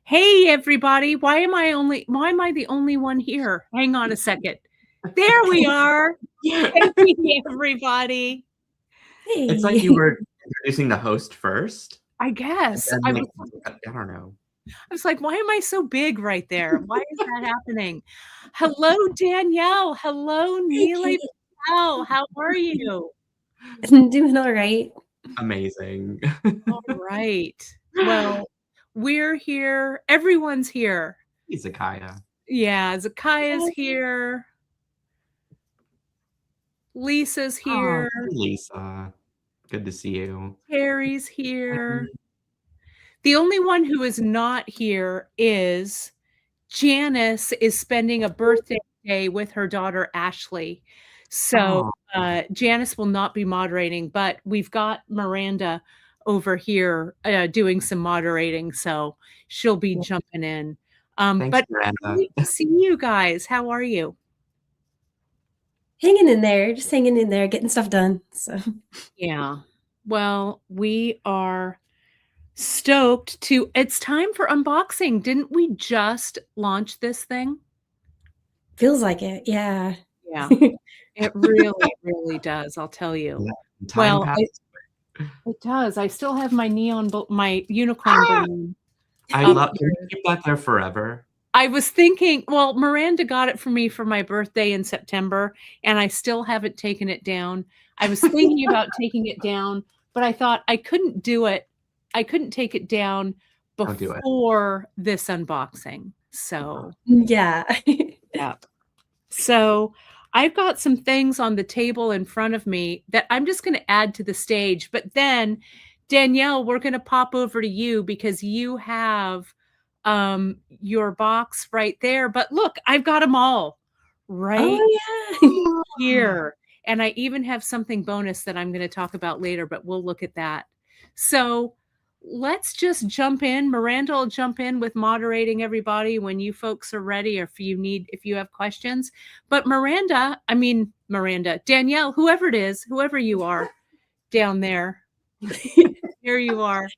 Hey, everybody. Why am I the only one here? Hang on a second. There we are. Hey, everybody. It's like you were introducing the host first. I guess. Then, I like, I don't know. was like, why am I so big right there? Why is that happening? Hello, Danielle. Hello, Nealay. How are you? I'm doing all right. Amazing. All right. Well, we're here. Everyone's here. Zakaya. Yeah, Zakaya's here. Lisa's here. Oh, Lisa. Good to see you. Harry's here. The only one who is not here is Janice is spending a birthday day with her daughter, Ashley. So Janice will not be moderating, but we've got Miranda over here doing some moderating, so she'll be jumping in. Thanks, but Miranda. great to see you guys. How are you? Hanging in there, just hanging in there, getting stuff done. So yeah. Well, we are stoked to it's time for unboxing. Didn't we just launch this thing? Feels like it. Yeah. Yeah. It really does, I'll tell you. Yeah, well, it does. I still have my my unicorn balloon. I love can you keep that there forever? I was thinking, well, Miranda got it for me for my birthday in September, and I still haven't taken it down. I was thinking about taking it down, but I thought I couldn't do it. I couldn't take it down before this unboxing. So yeah. Yeah. So I've got some things on the table in front of me that I'm just going to add to the stage. But then, Danielle, we're going to pop over to you because you have your box right there. But look, I've got them all right here. And I even have something bonus that I'm going to talk about later, but we'll look at that. So let's just jump in. Miranda will jump in with moderating everybody when you folks are ready, or if you have questions. But Danielle, whoever it is, whoever you are down there, here you are.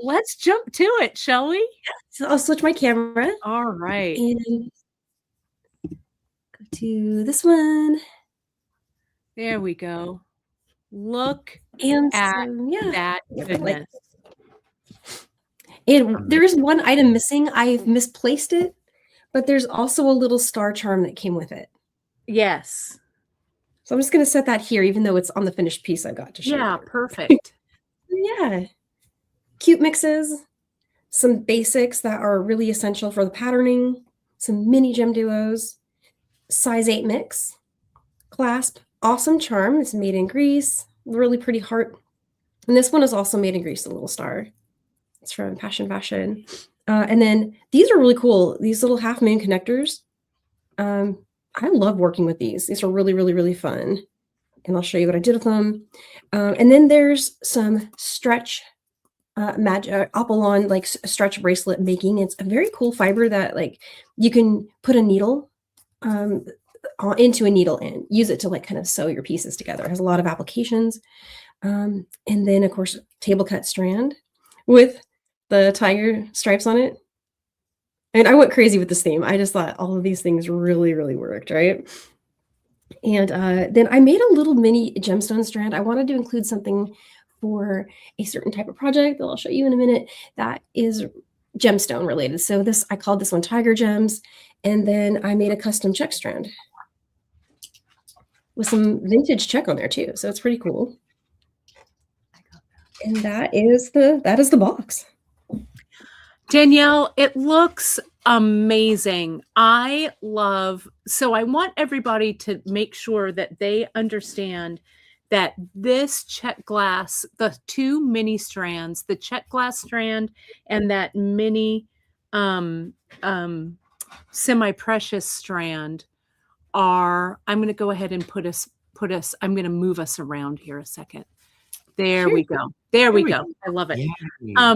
Let's jump to it, shall we? So I'll switch my camera. All right. And go to this one. There we go. Look at that goodness. And there is one item missing. I've misplaced it, but there's also a little star charm that came with it. Yes. So I'm just going to set that here, even though it's on the finished piece I've got to show. Yeah, perfect. Yeah. Cute mixes, some basics that are really essential for the patterning, some mini gem duos, size 8 mix, clasp, awesome charm. It's made in Greece, really pretty heart. And this one is also made in Greece, a little star. It's from Passion Fashion. And then these are really cool. These little half moon connectors. I love working with these. These are really fun. And I'll show you what I did with them. And then there's some stretch magic Apollon like stretch bracelet making. It's a very cool fiber that like you can put a needle into a needle and use it to like kind of sew your pieces together. It has a lot of applications. And then of course table cut strand with the tiger stripes on it. And I went crazy with this theme. I just thought all of these things really worked, right? And then I made a little mini gemstone strand. I wanted to include something for a certain type of project that I'll show you in a minute that is gemstone related. So I called this one Tiger Gems. And then I made a custom check strand with some vintage check on there too. So it's pretty cool. And that is the box. Danielle, it looks amazing. So I want everybody to make sure that they understand that this check glass, the two mini strands, the check glass strand and that mini um, um, semi-precious strand I'm going to go ahead and I'm going to move us around here a second. There we go. There we go. I love it. Yeah.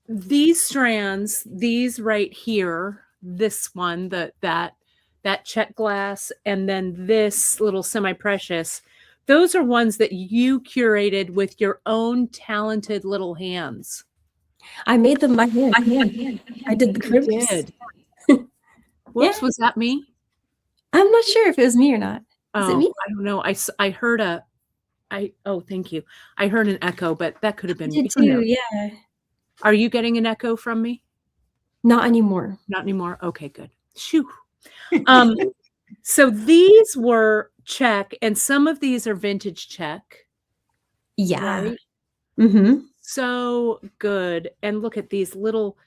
These strands, these right here, this one, that check glass, and then this little semi-precious, those are ones that you curated with your own talented little hands. I made them by hand. I did the You crimps. did. Whoops, was that me? I'm not sure if it was me or not. Is it Oh, me? I don't know. I heard thank you. I heard an echo, but that could have been I me. did too, yeah. Are you getting an echo from me? Not anymore. Not anymore? Okay, good. Shoo. So these were check, and some of these are vintage check. Yeah. Right? Mm-hmm. So good. And look at these little,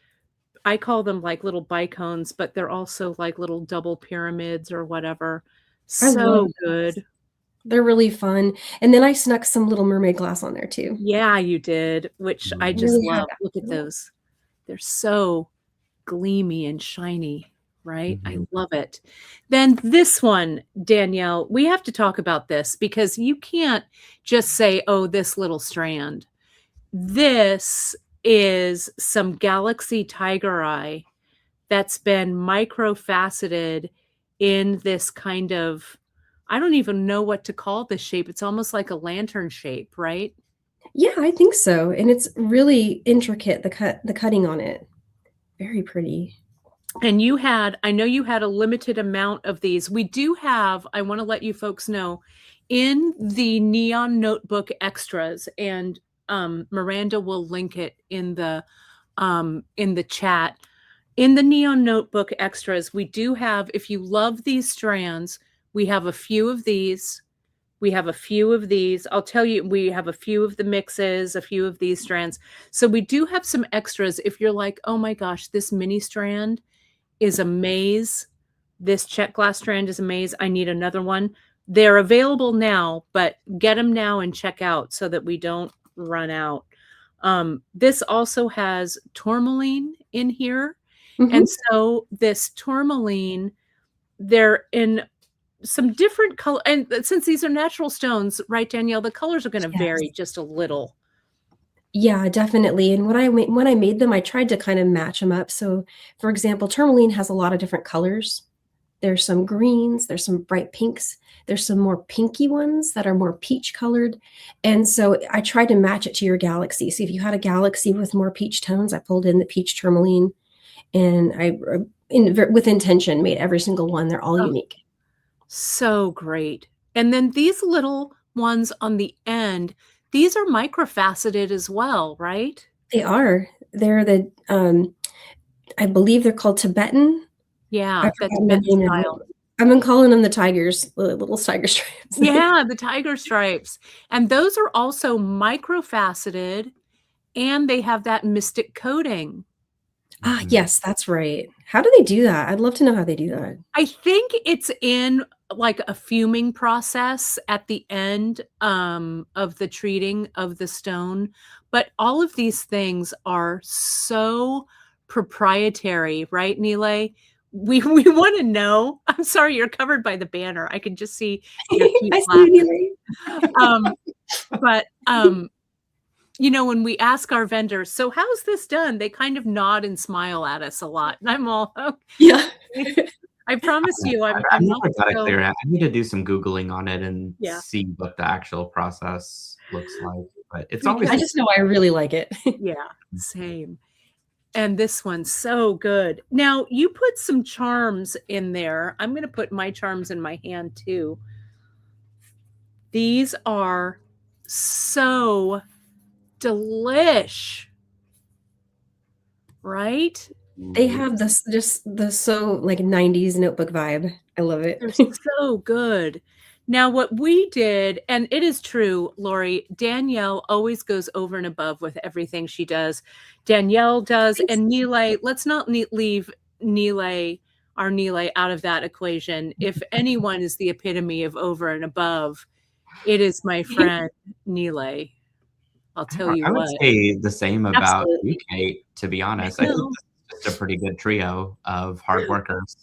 I call them like little bicones, but they're also like little double pyramids or whatever. So good. They're really fun. And then I snuck some little mermaid glass on there too. Yeah, you did, which I just Really love. Look at those. They're so gleamy and shiny, right? I love it. Then this one, Danielle, we have to talk about this because you can't just say, oh, this little strand. This is some Galaxy Tiger Eye that's been micro-faceted in this kind of, I don't even know what to call this shape. It's almost like a lantern shape, right? Yeah, I think so. And it's really intricate, the cutting on it. Very pretty. And I know you had a limited amount of these. We do have, I want to let you folks know, in the Neon Notebook extras, and Miranda will link it in the chat. In the Neon Notebook extras, we do have, if you love these strands, we have a few of these. We have a few of these. I'll tell you, we have a few of the mixes, a few of these strands. So we do have some extras. If you're like, oh my gosh, this mini strand is a maze. This check glass strand is a maze. I need another one. They're available now, but get them now and check out so that we don't run out. This also has tourmaline in here. Mm-hmm. And so this tourmaline, they're in some different color. And since these are natural stones, right, Danielle, the colors are going to vary just a little. Yeah, definitely. And when I made them, I tried to kind of match them up. So, for example, tourmaline has a lot of different colors. There's some greens, there's some bright pinks, there's some more pinky ones that are more peach colored. And so I tried to match it to your galaxy. So if you had a galaxy with more peach tones, I pulled in the peach tourmaline, and with intention, made every single one. They're all unique. So great. And then these little ones on the end, these are microfaceted as well, right? They are. They're I believe they're called Tibetan. Yeah, that's Tibetan style. I've been calling them the tigers, the little tiger stripes. Yeah, the tiger stripes. And those are also microfaceted, and they have that mystic coating. Yes, that's right. How do they do that? I'd love to know how they do that. I think it's in like a fuming process at the end of the treating of the stone. But all of these things are so proprietary, right, Nealay? We want to know. I'm sorry, you're covered by the banner. I can just see your cute but you know, when we ask our vendors, so how's this done? They kind of nod and smile at us a lot. And I'm all, oh, yeah. I promise you, I'm never got it clear. I need to do some Googling on it and see what the actual process looks like. But it's always, I just know I really like it. Yeah, same. And this one's so good. Now, you put some charms in there. I'm going to put my charms in my hand too. These are so delish, right? They have this just the so like 90s notebook vibe. I love it. They're so good. Now, what we did, and it is true, Lori, Danielle always goes over and above with everything she does. Danielle does, Thanks. and Nealay, let's not leave Nealay, our Nealay, out of that equation. If anyone is the epitome of over and above, it is my friend Nealay. I'll tell you I would what. say the same about you, Absolutely. Kate, to be honest. I think No. this is just a pretty good trio of hard workers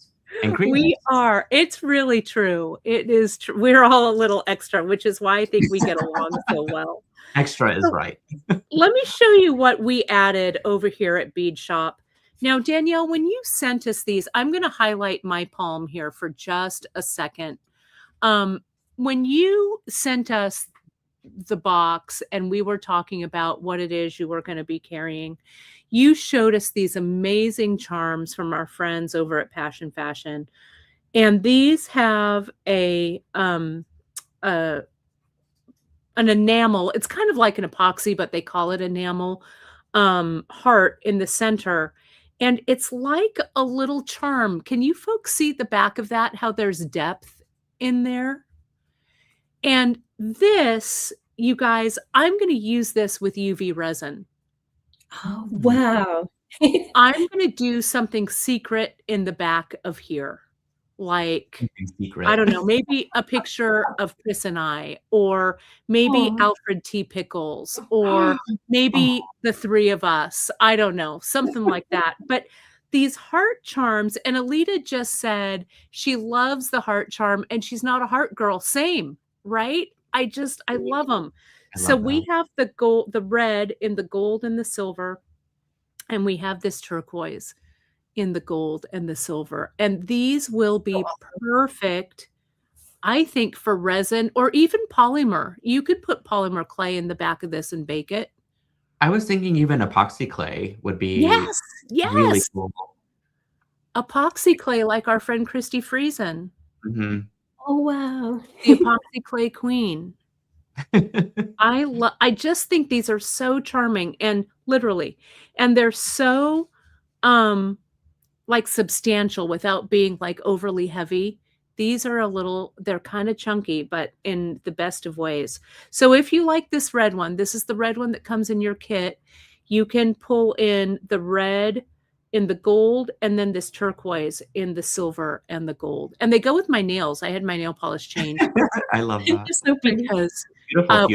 and creators. We are. It's really true. It is true. We're all a little extra, which is why I think we get along so well. Extra is So right. let me show you what we added over here at Bead Shop. Now, Danielle, when you sent us these, I'm going to highlight my palm here for just a second. When you sent us the box and we were talking about what it is you were going to be carrying, you showed us these amazing charms from our friends over at Passion Fashion. And these have an enamel. It's kind of like an epoxy, but they call it enamel heart in the center. And it's like a little charm. Can you folks see the back of that? How there's depth in there? And this, you guys, I'm going to use this with UV resin. Oh, wow. I'm going to do something secret in the back of here. Like, Secret. I don't know, maybe a picture of Chris and I, or maybe Aw. Alfred T. Pickles, or maybe the three of us. I don't know, something like that. But these heart charms, and Alita just said she loves the heart charm and she's not a heart girl. Same, right? I love them. So we have the gold, the red in the gold and the silver, and we have this turquoise in the gold and the silver. And these will be perfect, I think, for resin or even polymer. You could put polymer clay in the back of this and bake it. I was thinking even epoxy clay would be really cool. Epoxy clay, like our friend Christy Friesen. Oh, wow. The epoxy clay queen. I just think these are so charming, and literally, and they're so like substantial without being like overly heavy. These are they're kind of chunky, but in the best of ways. So if you like this red one, this is the red one that comes in your kit. You can pull in the red in the gold and then this turquoise in the silver and the gold. And they go with my nails. I had my nail polish changed. I love that. So pretty. Because Beautiful.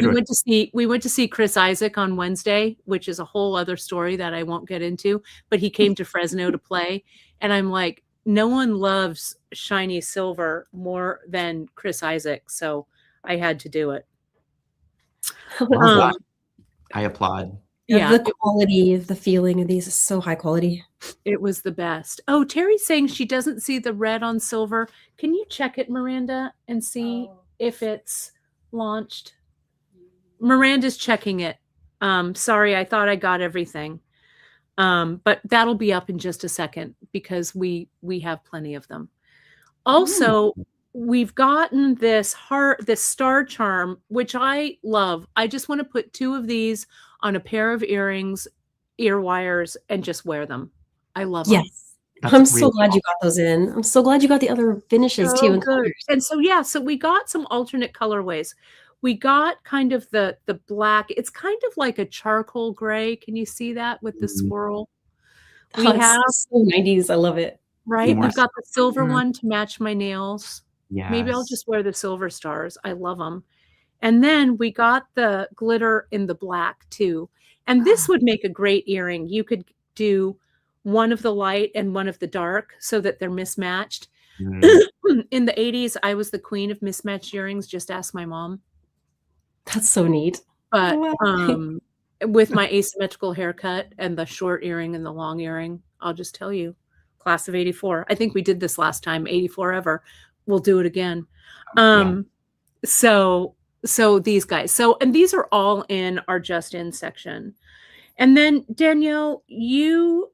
we went to see Chris Isaac on Wednesday, which is a whole other story that I won't get into, but he came to Fresno to play. And I'm like, no one loves shiny silver more than Chris Isaac. So I had to do it. I applaud. Yeah, the quality, the feeling of these is so high quality. It was the best. Oh, Terry's saying she doesn't see the red on silver. Can you check it, Miranda, and see if it's launched? Miranda's checking it. Sorry, I thought I got everything. But that'll be up in just a second because we have plenty of them. Also, we've gotten this star charm, which I love. I just want to put 2 of these on a pair of earrings, ear wires, and just wear them. I love them. Yes. I'm so glad you got those in. I'm so glad you got the other finishes too. And colors. And so, so we got some alternate colorways. We got kind of the black. It's kind of like a charcoal gray. Can you see that with the swirl? We have so 90s. I love it. Right. We've got the silver one to match my nails. Yes. Maybe I'll just wear the silver stars. I love them. And then we got the glitter in the black too. And this would make a great earring. You could do one of the light and one of the dark so that they're mismatched. In the 80s, I was the queen of mismatched earrings. Just ask my mom. That's so neat. But with my asymmetrical haircut and the short earring and the long earring, I'll just tell you, class of 84. I think we did this last time, 84 ever. We'll do it again. So these guys. And these are all in our just in section. And then Danielle, you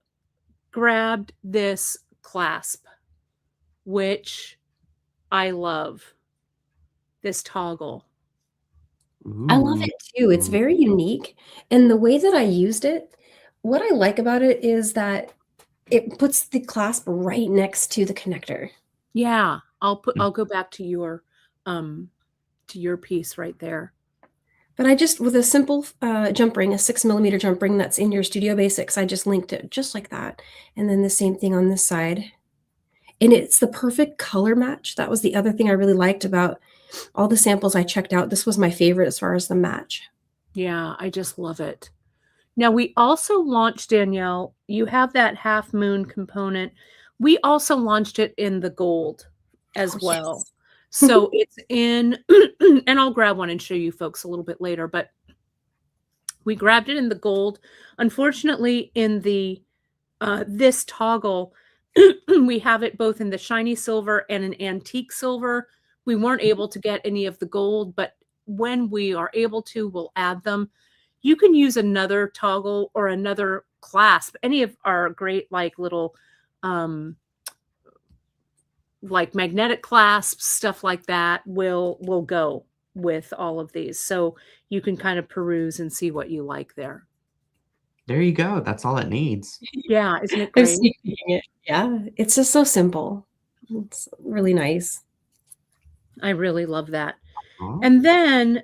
grabbed this clasp, which I love. This toggle. I love it too. It's very unique. And the way that I used it, what I like about it is that it puts the clasp right next to the connector. Yeah. I'll go back to your to your piece right there. But I just, with a simple jump ring, a 6mm jump ring that's in your Studio Basics, I just linked it just like that. And then the same thing on this side. And it's the perfect color match. That was the other thing I really liked about all the samples I checked out. This was my favorite as far as the match. Yeah, I just love it. Now, we also launched, Danielle, you have that half moon component. We also launched it in the gold as well. Yes. So it's in, and I'll grab one and show you folks a little bit later, but we grabbed it in the gold. Unfortunately, in the this toggle, we have it both in the shiny silver and an antique silver. We weren't able to get any of the gold, but when we are able to, we'll add them. You can use another toggle or another clasp. Any of our great like little like magnetic clasps, stuff like that will go with all of these. So you can kind of peruse and see what you like there. There you go. That's all it needs. Yeah, isn't it great? Yeah, it's just so simple. It's really nice. I really love that. Oh. And then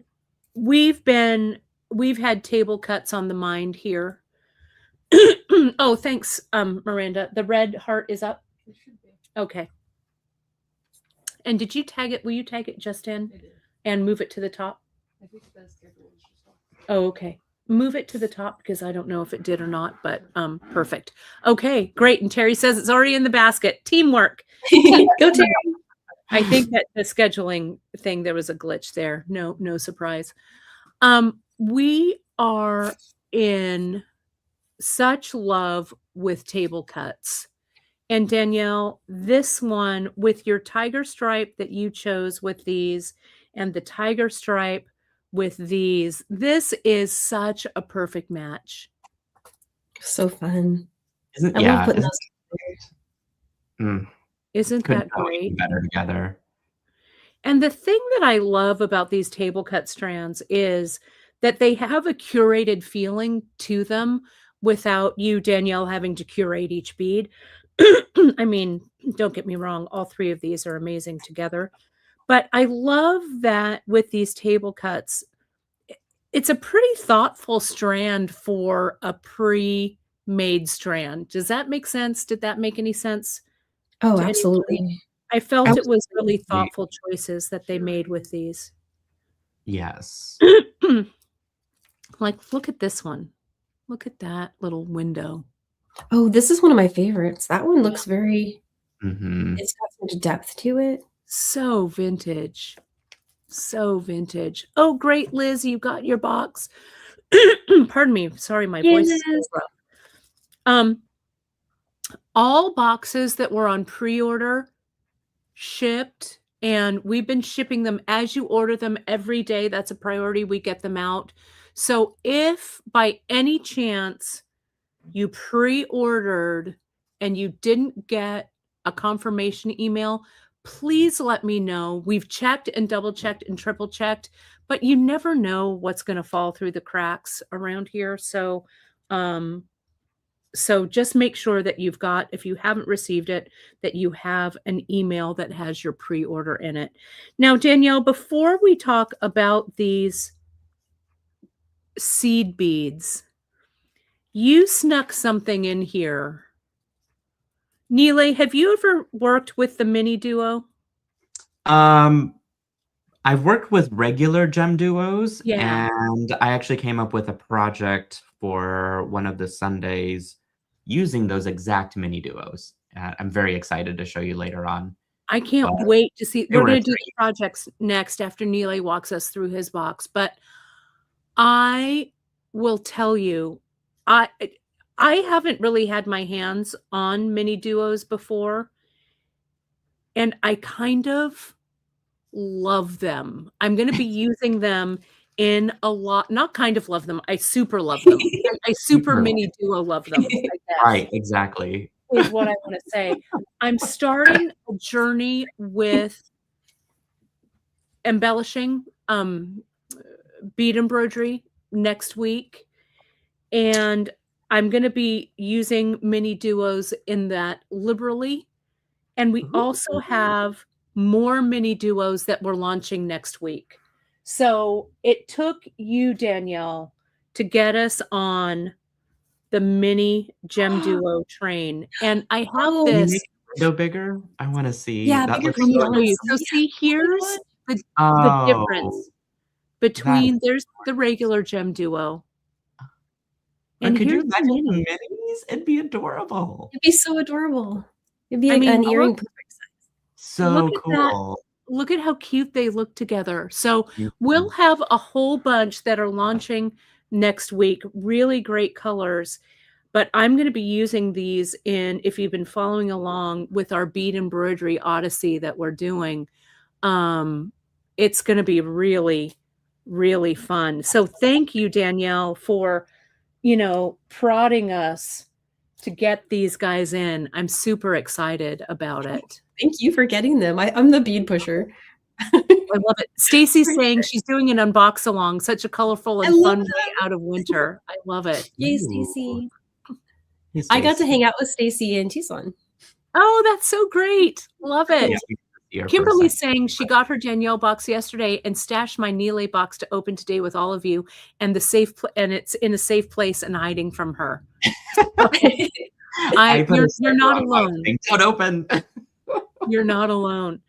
we've had table cuts on the mind here. Oh, thanks, Miranda. The red heart is up. It should be. Okay. And did you tag it? Will you tag it just in I did. and move it to the top? I think the schedule is just off. Oh, okay. Move it to the top because I don't know if it did or not, but perfect. Okay, great. And Terry says it's already in the basket. Teamwork. Go Terry. I think that the scheduling thing, there was a glitch there. No surprise. We are in such love with table cuts. And Danielle, this one with your tiger stripe that you chose with these and the tiger stripe with these, this is such a perfect match. So fun. Isn't I love putting those together. Isn't that great? Better together. And the thing that I love about these table cut strands is that they have a curated feeling to them without you, Danielle, having to curate each bead. I mean, don't get me wrong, all three of these are amazing together. But I love that with these table cuts, it's a pretty thoughtful strand for a pre-made strand. Does that make sense? Did that make any sense? Oh, absolutely. I felt it was really thoughtful choices that they made with these. Yes. Like, look at this one. Look at that little window. Oh, this is one of my favorites. That one looks very, Mm-hmm. it's got such depth to it. So vintage. So vintage. Oh, great, Liz. You got your box. Pardon me. Sorry, my voice is so rough. All boxes that were on pre-order shipped, and we've been shipping them as you order them every day. That's a priority. We get them out. So if by any chance you pre-ordered and you didn't get a confirmation email, please let me know. We've checked and double checked and triple checked, but you never know what's going to fall through the cracks around here. So, so just make sure that you've got, if you haven't received it, that you have an email that has your pre-order in it. Now, Danielle, before we talk about these seed beads, you snuck something in here. Nealay, have you ever worked with the mini duo? I've worked with regular gem duos, Yeah. and I actually came up with a project for one of the Sundays using those exact mini duos. I'm very excited to show you later on. I can't wait to see. We're going to do the projects next after Nealay walks us through his box. But I will tell you, I haven't really had my hands on mini duos before, and I kind of love them. I'm going to be using them in a lot, not kind of love them. I super love them. I super mini duo love them. I guess, right, exactly. is what I want to say. I'm starting a journey with embellishing bead embroidery next week. And I'm going to be using mini duos in that liberally. And we also have more mini duos that we're launching next week. So it took you, Danielle, to get us on the mini gem duo train. And I have Oh, Can you this. make the window bigger? I want to see. Yeah, That bigger looks for me. Let me so show you. Yeah. So see, here's the Oh, difference between that's there's the regular gem duo. But And could you here's the imagine mini. minis? It'd be adorable. It'd be so adorable. It'd be I mean, an earring perfect size. look So at that. cool. Look at how cute they look together. So Mhm. we'll have a whole bunch that are launching next week. Really great colors. But I'm going to be using these in, if you've been following along with our bead embroidery odyssey that we're doing, it's going to be really, really fun. So thank you, Danielle, for, prodding us to get these guys in. I'm super excited about it. Thank you for getting them. I'm the bead pusher. I love it. Stacy's saying she's doing an unbox along, such a colorful I and love fun way out of winter. I love it. Yay, Ooh. Stacy. Hey, I got to Stacey. hang out with Stacy in Tucson. Oh, that's so great. Love it. Yeah, we can see her for a Kimberly's second. saying she got her Danielle box yesterday and stashed my Nealay box to open today with all of you, and and it's in a safe place and hiding from her. I put a You're sticker not on my alone. thing. Don't open. You're not alone.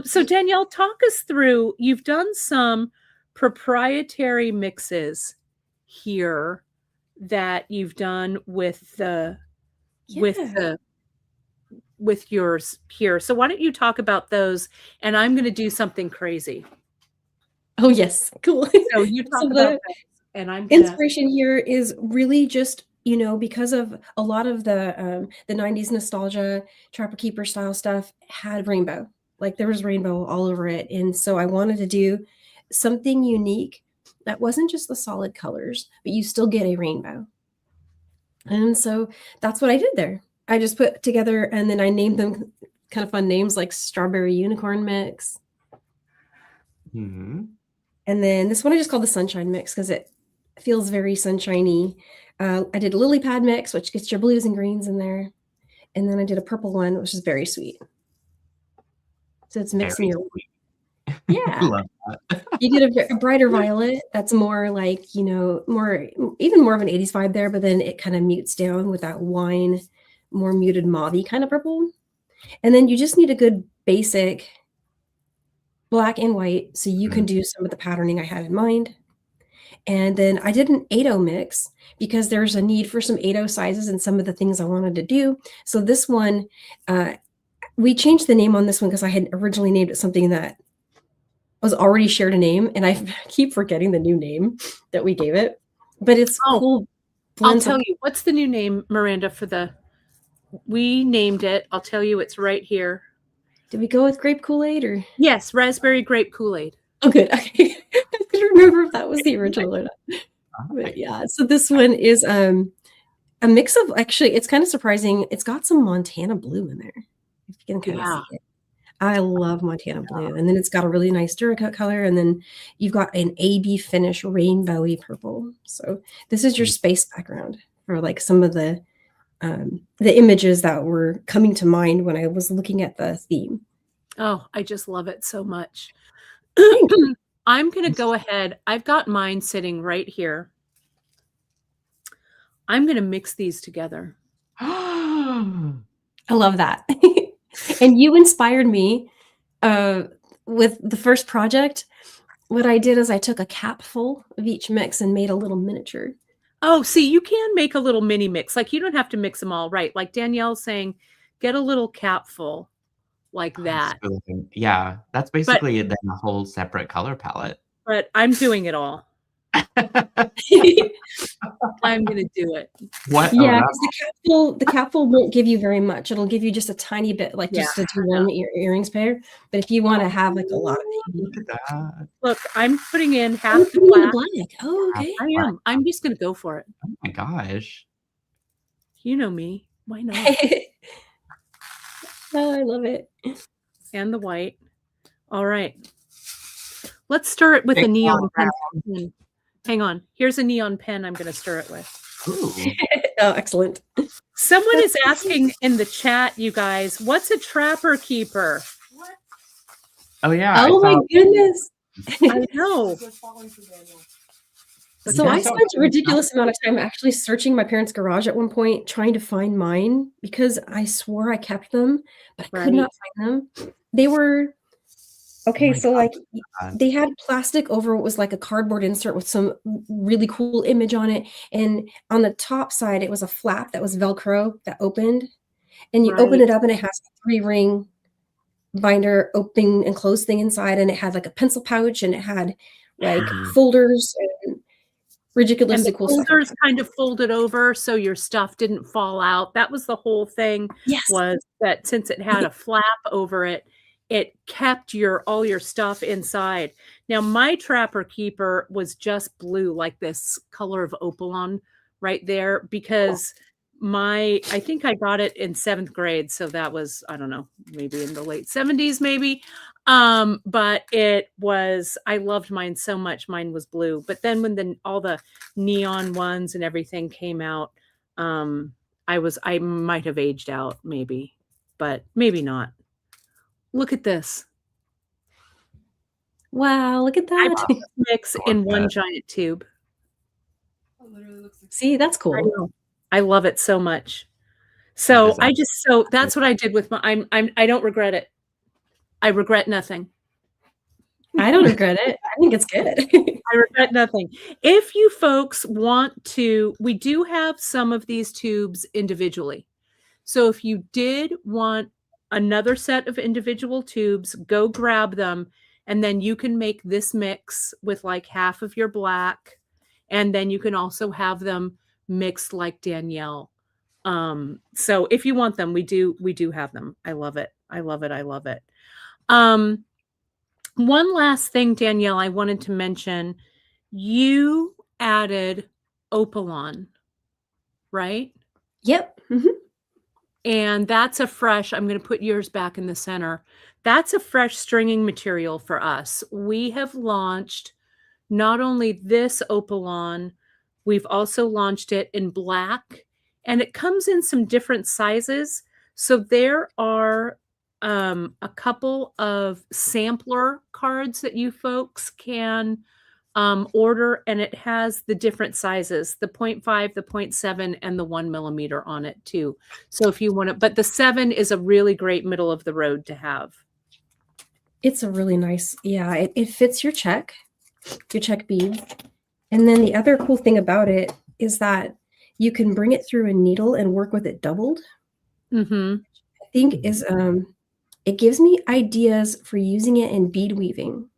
So Danielle, talk us through. You've done some proprietary mixes here that you've done with with yours here. So why don't you talk about those? And I'm going to do something crazy. Oh, yes. Cool. So you talk So about the those, and I'm gonna. inspiration here is really just, because of a lot of the 90s nostalgia, Trapper Keeper style stuff had rainbow. Like there was rainbow all over it. And so I wanted to do something unique that wasn't just the solid colors, but you still get a rainbow. And so that's what I did there. I just put together, and then I named them kind of fun names like Strawberry Unicorn Mix. Mhm. And then this one I just called the Sunshine Mix because it feels very sunshiny. I did a Lily Pad Mix, which gets your blues and greens in there. And then I did a purple one, which is very sweet. So it's mixing Very your... sweet. Yeah. Love that. You did a brighter violet that's more like, even more of an 80s vibe there, but then it kind of mutes down with that wine, more muted mauvey kind of purple. And then you just need a good basic black and white so you can do some of the patterning I had in mind. And then I did an 8-0 mix because there's a need for some 8-0 sizes and some of the things I wanted to do. So this one, we changed the name on this one because I had originally named it something that was already shared a name, and I keep forgetting the new name that we gave it. But it's cool. I'll tell you. What's the new name, Miranda, we named it. I'll tell you, it's right here. Did we go with grape Kool-Aid or? Yes, raspberry grape Kool-Aid. Oh, good. Okay. I couldn't remember if that was the original or not. But yeah, so this one is a mix of, actually, it's kind of surprising. It's got some Montana blue in there. If you can kind of see it. I love Montana blue. And then it's got a really nice Duracut color. And then you've got an AB finish rainbowy purple. So this is your space background for like some of the images that were coming to mind when I was looking at the theme. Oh, I just love it so much. I'm going to go ahead. I've got mine sitting right here. I'm going to mix these together. I love that. And you inspired me with the first project. What I did is I took a capful of each mix and made a little miniature. Oh, see, you can make a little mini mix. Like you don't have to mix them all, right? Like Danielle's saying, get a little capful like that. Yeah, that's basically then a whole separate color palette. But I'm doing it all. I'm going to do it. What? Yeah, the capful won't give you very much. It'll give you just a tiny bit, like just to do one earrings pair. But if you want to have like a lot of look at that. Look, I'm putting in half the black. Oh, okay. I am. I'm just going to go for it. Oh my gosh. You know me. Why not? Oh, I love it. And the white. All right. Let's stir it with a neon pen. Hang on. Here's a neon pen I'm going to stir it with. Oh, excellent. Someone is asking in the chat, you guys, what's a Trapper Keeper? Oh, yeah. Oh, my goodness. I know. Good falling for Daniel. But So I that's all spent a good. ridiculous amount of time actually searching my parents' garage at one point, trying to find mine because I swore I kept them, but I could not find them. They were okay. my So God. like God. they had plastic over what was like a cardboard insert with some really cool image on it, and on the top side it was a flap that was Velcro that opened, and you open Right. it up and it has a 3-ring binder open and close thing inside, and it had like a pencil pouch and it had like Mhm. folders and And ridiculously the cool stuff. folders kind of folded over so your stuff didn't fall out. That was the whole thing, Yes. was that since it had a flap over it, it kept all your stuff inside. Now, my Trapper Keeper was just blue, like this color of opalon right there, because I think I got it in 7th grade. So that was, I don't know, maybe in the late 70s, maybe. But I loved mine so much. Mine was blue. But then when all the neon ones and everything came out, I might have aged out maybe, but maybe not. Look at this. Wow, look at I that. put this mix in one Gorgeous. giant tube. It literally looks like See, that's I cool. know. I love it so much. That So is awesome. that's what I did with I don't regret it. I regret nothing. I don't regret it. I think it's good. I regret nothing. If you folks want to, we do have some of these tubes individually. So if you did want another set of individual tubes, go grab them, and then you can make this mix with like half of your black, and then you can also have them mixed like Danielle. So if you want them, we do have them. I love it. I love it. I love it. One last thing, Danielle, I wanted to mention. You added opalon, right? Yep. And that's a fresh, I'm going to put yours back in the center. That's a fresh stringing material for us. We have launched not only this opalon, we've also launched it in black, and it comes in some different sizes. So there are a couple of sampler cards that you folks can order, and it has the different sizes, the 0.5, the 0.7, and the 1 millimeter on it too. So if you want to, but the 7 is a really great middle of the road to have. It's a really nice, yeah, it fits your check bead. And then the other cool thing about it is that you can bring it through a needle and work with it doubled. Mm-hmm. I think is it gives me ideas for using it in bead weaving,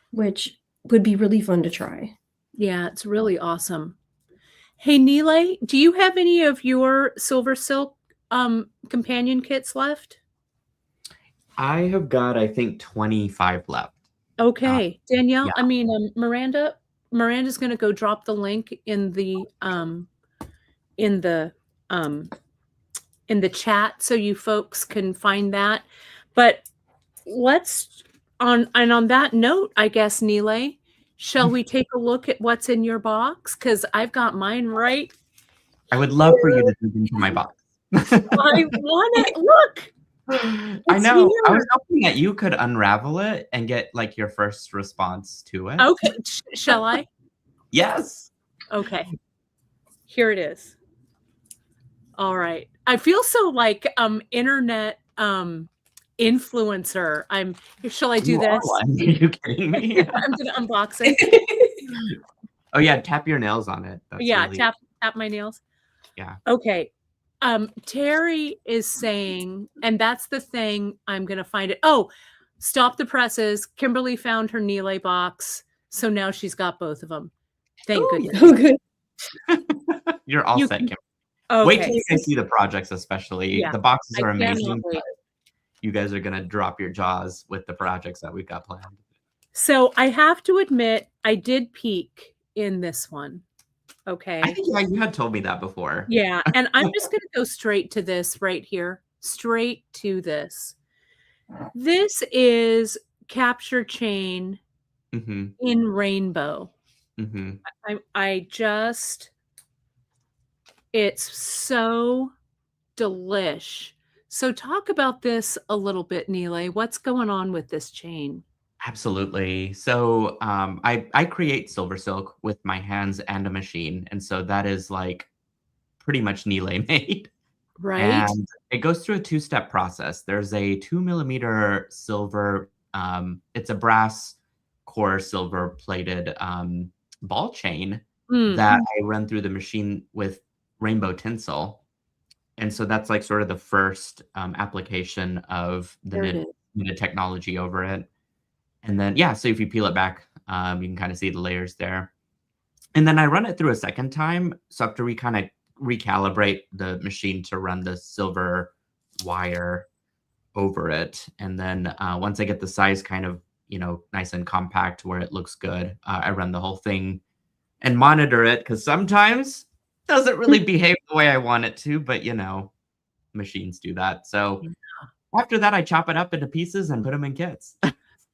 which would be really fun to try. Yeah, it's really awesome. Hey, Nealay, do you have any of your SilverSilk companion kits left? I have got, I think, 25 left. Okay, Danielle, yeah. Miranda's going to go drop the link in the chat so you folks can find that. But on that note, I guess, Nealay, shall we take a look at what's in your box? Because I've got mine right. I would love for you to dig into my box. I want it. Look. I know. Here. I was hoping that you could unravel it and get like your first response to it. Okay. Shall I? Yes. Okay. Here it is. All right. I feel so like internet influencer. Shall I do You this? are one. Are you kidding me? I'm gonna unbox it. Oh yeah, tap your nails on it. That's Yeah, really... tap my nails. Yeah. Okay. Terry is saying, and that's the thing, I'm gonna find it. Oh, stop the presses. Kimberly found her Nealay box, so now she's got both of them. Thank goodness. Oh, good. You're all set, Kimberly. Okay. Wait till you guys see the projects, especially. Yeah, the boxes are I cannot amazing. wait. You guys are gonna drop your jaws with the projects that we've got planned. So I have to admit, I did peek in this one. Okay. I think you had told me that before. Yeah, and I'm just going to go straight to this right here. Straight to this. This is Capture Chain in Rainbow. It's so delish. So talk about this a little bit, Nealay. What's going on with this chain? Absolutely. So I create SilverSilk with my hands and a machine, and so that is like pretty much Nealay made. Right? And it goes through a two-step process. There's a 2 millimeter silver, it's a brass core silver plated ball chain Mm, that I run through the machine with rainbow tinsel. And so that's like sort of the first application of the there it is. knit technology over it. And then, yeah, so if you peel it back, you can kind of see the layers there. And then I run it through a second time. So after we kind of recalibrate the machine to run the silver wire over it. And then once I get the size kind of, nice and compact where it looks good, I run the whole thing and monitor it because sometimes it doesn't really behave the way I want it to, but machines do that. So after that, I chop it up into pieces and put them in kits.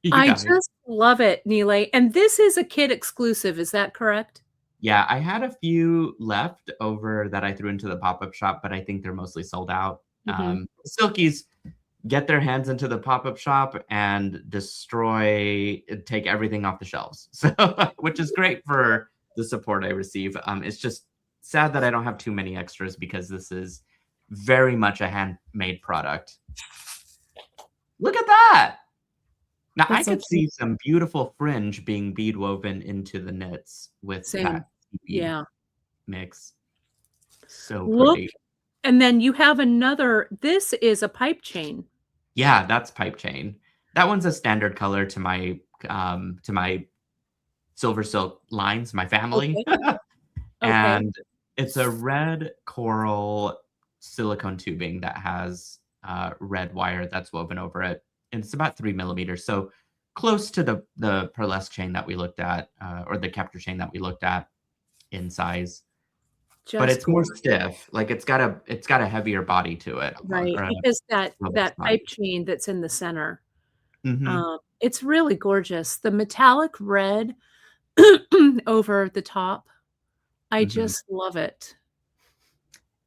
You I guys. just love it, Nealay. And this is a kit exclusive, is that correct? Yeah, I had a few left over that I threw into the pop-up shop, but I think they're mostly sold out. Mhm. Silkies get their hands into the pop-up shop and take everything off the shelves. So, which is great for the support I receive. It's just sad that I don't have too many extras because this is very much a handmade product. Look at that. Now That's I so could cute. see some beautiful fringe being bead woven into the knits with Same. that bead Yeah. mix. So Look, pretty. and then you have another, this is a pipe chain. Yeah, that's pipe chain. That one's a standard color to my SilverSilk lines, my family. Okay. And it's a red coral silicone tubing that has red wire that's woven over it. And it's about 3 millimeters. So close to the pearlesque chain that we looked at, or the capture chain that we looked at in size. But Just it's more stiff. Like it's got a heavier body to it. right. or a Because that robust body. pipe chain that's in the center. Mhm. It's really gorgeous. The metallic red over the top. I Mhm. just love it.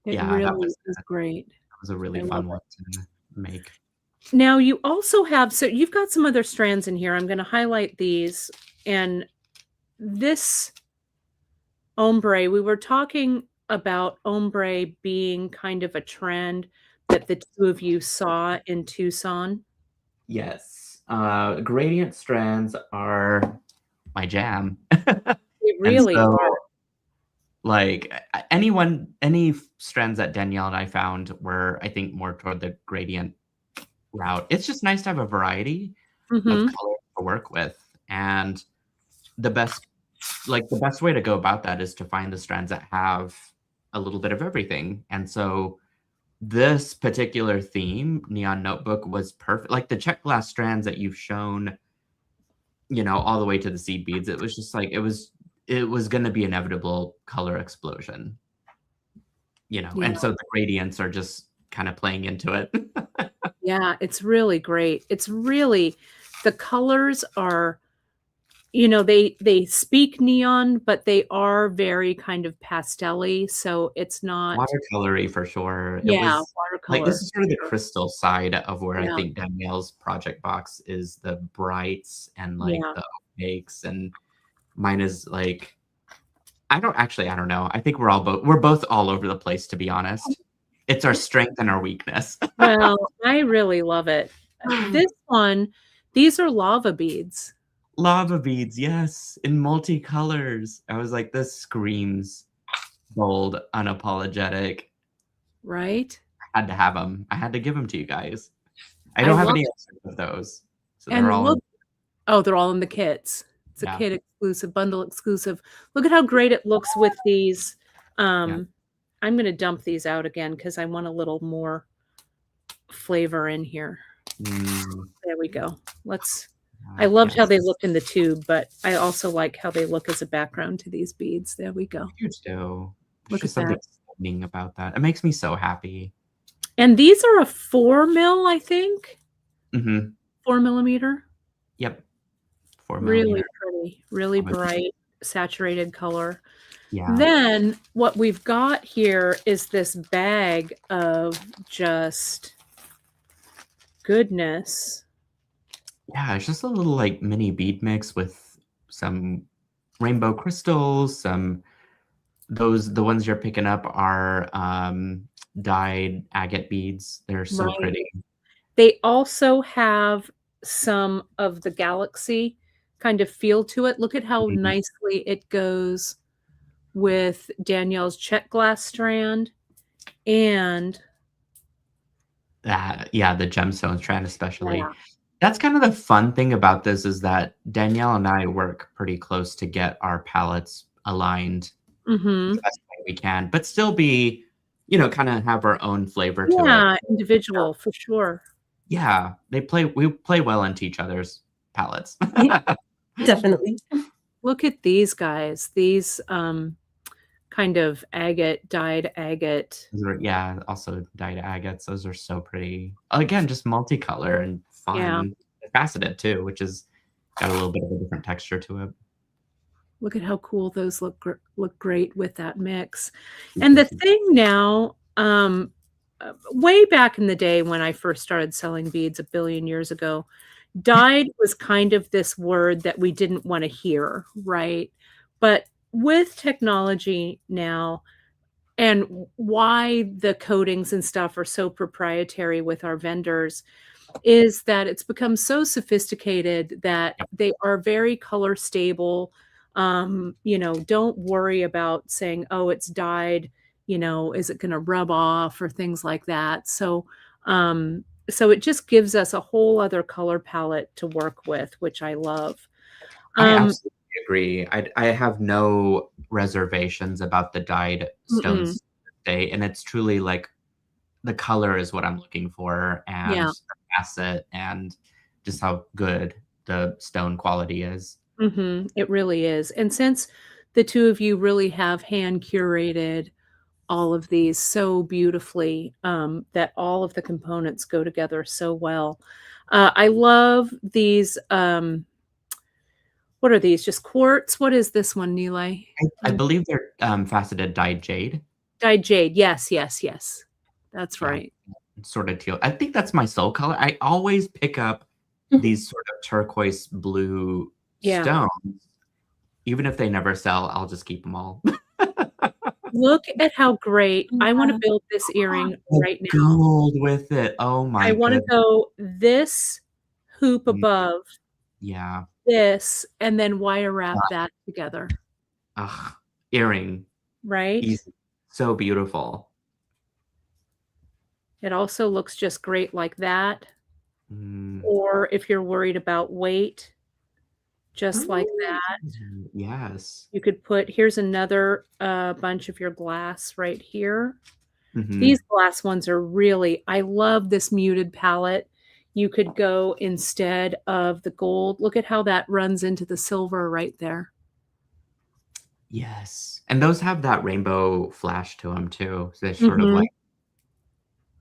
It Yeah, really is great. that was a really I love fun one to make. Now you also have, so you've got some other strands in here. I'm going to highlight these. And this ombre, we were talking about ombre being kind of a trend that the two of you saw in Tucson. Yes. Gradient strands are my jam. They And really so, are. like, any strands that Danielle and I found were, I think, more toward the gradient route. It's just nice to have a variety of Mhm. colors to work with. And the best way to go about that is to find the strands that have a little bit of everything. And so this particular theme, Neon Notebook, was perfect. Like the check glass strands that you've shown, all the way to the seed beads. It was just like it was going to be inevitable color explosion, Yeah. and so the gradients are just kind of playing into it. Yeah, it's really great. It's really, the colors are, they speak neon, but they are very kind of pastel-y, so it's not, Watercolory for sure. It yeah, was like watercolor. this is sort of the crystal side of where I Yeah. think Danielle's project box is the brights and like Yeah. the opaques, and mine is like I don't know. I think we're both all over the place, to be honest. It's our strength and our weakness. Well, I really love it. This one, these are lava beads. Lava beads, yes, in multicolors. I was like, this screams bold, unapologetic. Right? I had to have them. I had to give them to you guys. I I don't have love any it. extras of those. So And they're all look, oh, they're all in the kits. It's a Yeah. kit exclusive, bundle exclusive. Look at how great it looks with these. I'm going to dump these out again because I want a little more flavor in here. There we go. I loved how they looked in the tube, but I also like how they look as a background to these beads. There we go. You do. Look There's just at something that. stunning about that. It makes me so happy. And these are a 4 mil, I think. Mm-hmm. 4 millimeter. Yep. 4 Really millimeter. pretty, really Love it. bright, saturated color. Yeah. Then what we've got here is this bag of just goodness. Yeah, it's just a little like mini bead mix with some rainbow crystals, some the ones you're picking up are dyed agate beads. They're so Right. pretty. They also have some of the galaxy kind of feel to it. Look at how Mhm. nicely it goes with Danielle's check glass strand and That yeah, the gemstone strand especially. yeah. That's kind of the fun thing about this is that Danielle and I work pretty close to get our palettes aligned the Mhm. best way we can, but still be, kind of have our own flavor to it. Yeah, individual for sure. Yeah, we play well into each other's palettes. Yeah, definitely. Look at these guys. These kind of agate, dyed agate. Yeah, also dyed agates. Those are so pretty. Again, just multicolor and Yeah. fun, faceted too, which is got a little bit of a different texture to it. Look at how cool those look great with that mix. And the thing now, way back in the day when I first started selling beads a billion years ago, dyed was kind of this word that we didn't want to hear, right? But with technology now, and why the coatings and stuff are so proprietary with our vendors is that it's become so sophisticated that they are very color stable. Don't worry about saying, oh, it's dyed, is it going to rub off or things like that. So it just gives us a whole other color palette to work with, which I love. I Um, absolutely agree. I have no reservations about the dyed mm-mm, stones today, and it's truly like the color is what I'm looking for, and yeah. the facet, and just how good the stone quality is. It really is. And since the two of you really have hand curated all of these so beautifully, that all of the components go together so well. I love these. What are these? Just quartz? What is this one, Nealay? I believe they're faceted dyed jade. Dyed jade. Yes, yes, yes. That's Yeah, right. sort of teal. I think that's my soul color. I always pick up these sort of turquoise blue Yeah. stones. Even if they never sell, I'll just keep them all. Look at how great. I want to build this earring The right now. gold with it. Oh I my want to goodness. go this hoop above Yeah. this and then wire wrap that together, Ugh. Earring. right? Easy. So beautiful. It also looks just great like that. Mm. Or if you're worried about weight, just like that. Yes. You could put here's another bunch of your glass right here. Mhm. These glass ones are really I love this muted palette. You could go instead of the gold. Look at how that runs into the silver right there. Yes. And those have that rainbow flash to them too. So they're sort of Mhm. like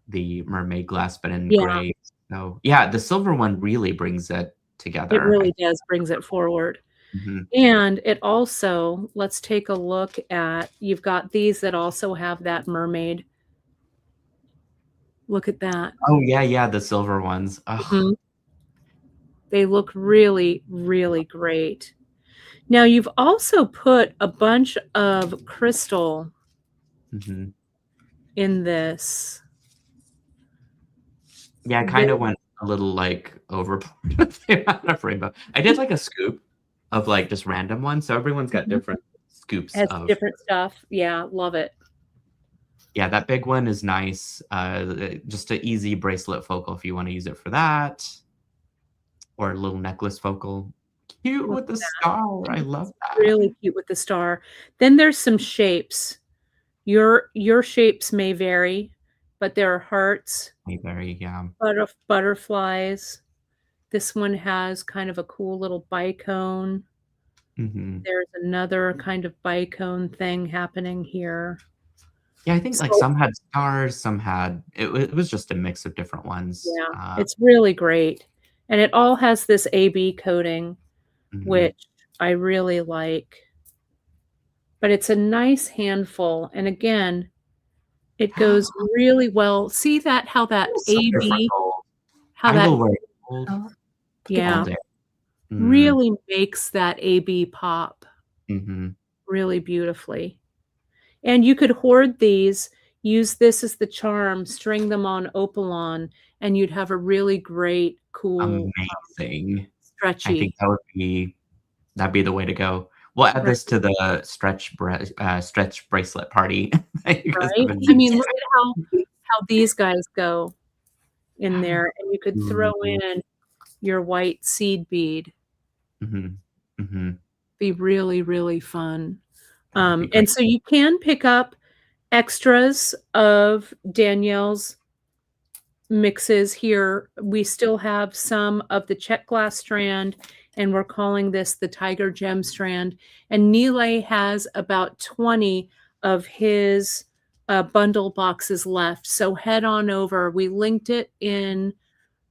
the mermaid glass, but in Yeah, gray. So yeah, the silver one really brings it it together. really does, brings it forward. Mhm. And it also let's take a look at you've got these that also have that mermaid. Look at that. Oh yeah, yeah, the silver ones. Ugh. Mhm. They look really, really great. Now you've also put a bunch of crystal Mhm. in this. Yeah, I This kind of went a little like overboard with the amount of rainbow. I did like a scoop of like just random ones. So everyone's got Mhm. different scoops Has of. different stuff. Yeah, love it. Yeah, that big one is nice. Just an easy bracelet focal if you want to use it for that, or a little necklace focal. Cute Look with the star. I love that. really cute with the star. Then there's some shapes. Your shapes may vary, but there are hearts, Very, yeah. butterflies. This one has kind of a cool little bicone. Hmm. There's another kind of bicone thing happening here. Yeah, I think like So, some had stars, some had. It was just a mix of different ones. yeah, it's really great. And it all has this AB coating, Mhm. which I really like. But it's a nice handful. And again, it goes really well. See that how that It's so different AB, gold. how I that will wear gold. Yeah, day. really makes that AB pop Mm-hmm. really beautifully. And you could hoard these, use this as the charm, string them on Opalon, and you'd have a really great, cool, Amazing. I think stretchy. that'd be the way to go. We'll add Right, this to the stretch bracelet party that you guys have right? been I doing. mean, look at how these guys go in there, and you could throw Ooh. in your white seed bead. Mhm. Mhm. Be really, really fun. That would be great. And so you can pick up extras of Danielle's mixes here. We still have some of the check glass strand, and we're calling this the Tiger Gem strand. And Nealay has about 20 of his bundle boxes left. So head on over. We linked it in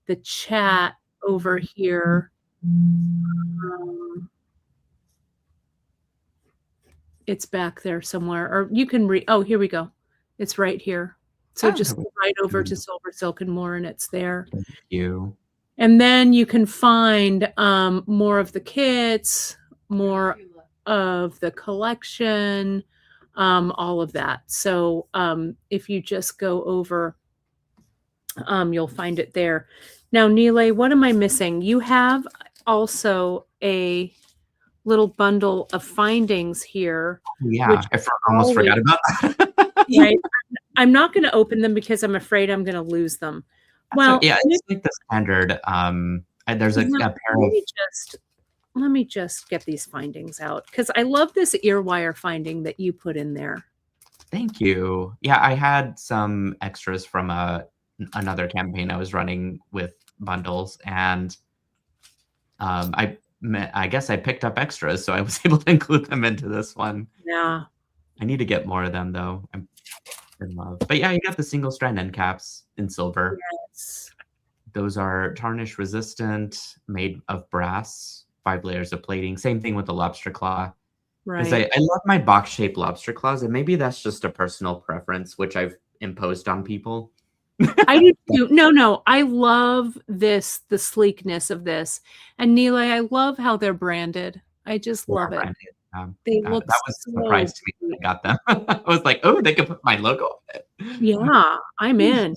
the chat over here. It's back there somewhere, or you can read. Oh, here we go. It's right here. So just go right over to SilverSilk and more, and it's there. Thank you. And then you can find more of the kits, more of the collection, all of that. So if you just go over, you'll find it there. Now, Nealay, what am I missing? You have also a little bundle of findings here. Yeah, which I almost forgot about that. right? I'm not going to open them because I'm afraid I'm going to lose them. Well, yeah, it's like the standard. There's a pair of. Let me just get these findings out because I love this earwire finding that you put in there. Thank you. Yeah, I had some extras from another campaign I was running with bundles, and I guess I picked up extras, so I was able to include them into this one. Yeah. I need to get more of them though. I'm in love. But yeah, you got the single strand end caps in silver. Yes. Those are tarnish resistant, made of brass, 5 layers of plating. Same thing with the lobster claw. Because Right. I love my box-shaped lobster claws, and maybe that's just a personal preference, which I've imposed on people. I do too. No, I love this, the sleekness of this. And Nealay, I love how they're branded. I just love it. They look that was a surprise to me when I got them. I was like, oh, they could put my logo on it. Yeah, I'm in.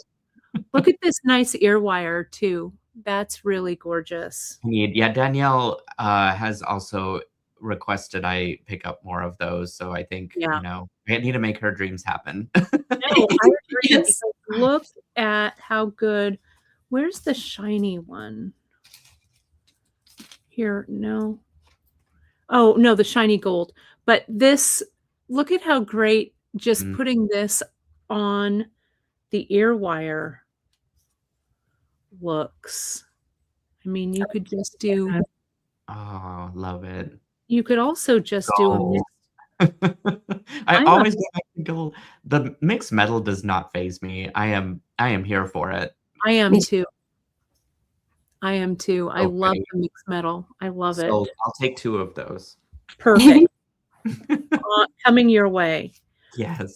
Look at this nice ear wire too. That's really gorgeous. Yeah, Danielle has also requested I pick up more of those. So I think, I need to make her dreams happen. No, I agree. Yes. Look at how good. Where's the shiny one? Here, no. Oh, no, the shiny gold. But this, look at how great just putting this on the ear wire looks. I mean, you could just do. Oh, love it. You could also just do a mix. I always go back to gold. The mixed metal does not faze me. I am here for it. I am too. I am too. I love the mixed metal. I love it. I'll take 2 of those. Perfect. Coming your way. Yes.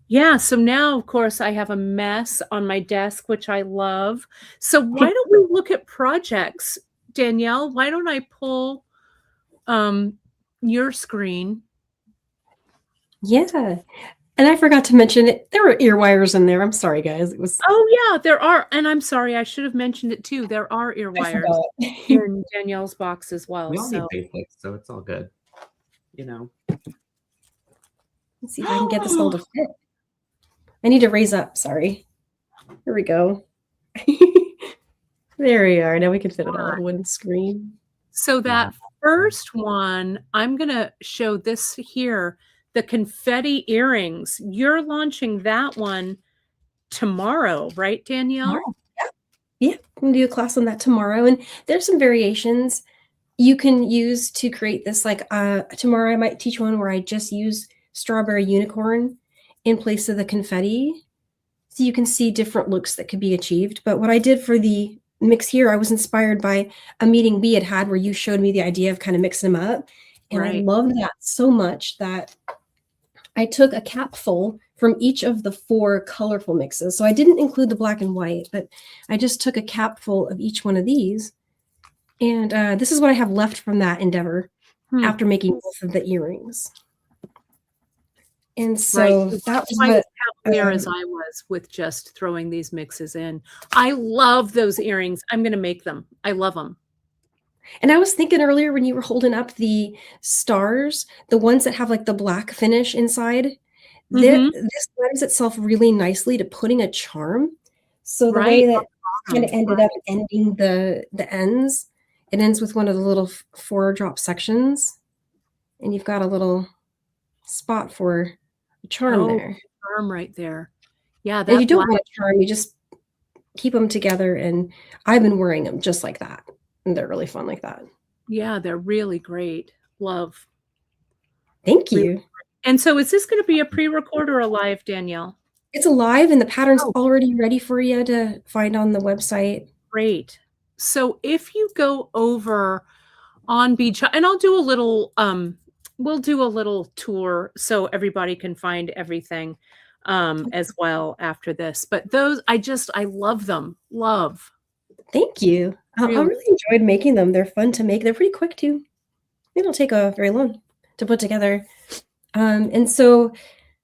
Yeah, so now of course I have a mess on my desk, which I love. So why don't we look at projects? Danielle, why don't I pull your screen? Yeah. And I forgot to mention it. There were ear wires in there. I'm sorry, guys. It was. Oh yeah, there are. And I'm sorry, I should have mentioned it too. There are ear wires in Danielle's box as well. We all need basics, so it's all good. Let's see if I can get this all to fit. I need to raise up. Sorry. Here we go. There we are. Now we can fit it all on one screen. So that first one, I'm going to show this here, the confetti earrings. You're launching that one tomorrow, right, Danielle? Tomorrow. Yeah, I'm going to do a class on that tomorrow. And there's some variations you can use to create this. Like tomorrow I might teach one where I just use strawberry unicorn in place of the confetti. So you can see different looks that could be achieved. But what I did for the mix here, I was inspired by a meeting we had where you showed me the idea of kind of mixing them up. And I loved that so much that I took a capful from each of the 4 colorful mixes. So I didn't include the black and white, but I just took a capful of each one of these. And this is what I have left from that endeavor after making both of the earrings. And so that was what cavalier as I was with just throwing these mixes in. I love those earrings. I'm going to make them. I love them. And I was thinking earlier when you were holding up the stars, the ones that have like the black finish inside, this lends itself really nicely to putting a charm. So the way that kind of ended up ending the ends, it ends with one of the little 4-drop sections, and you've got a little spot for a charm there. Charm right there. Yeah, and you don't want a charm, you just keep them together, and I've been wearing them just like that. And they're really fun like that. Yeah, they're really great. Love. Thank you. And so is this going to be a pre-record or a live, Danielle? It's a live, and the pattern's already ready for you to find on the website. Great. So if you go over on Bead Shop, and I'll do a little, we'll do a little tour so everybody can find everything as well after this. But those, I love them. Love. Thank you. I really enjoyed making them. They're fun to make. They're pretty quick too. They don't take very long to put together. And so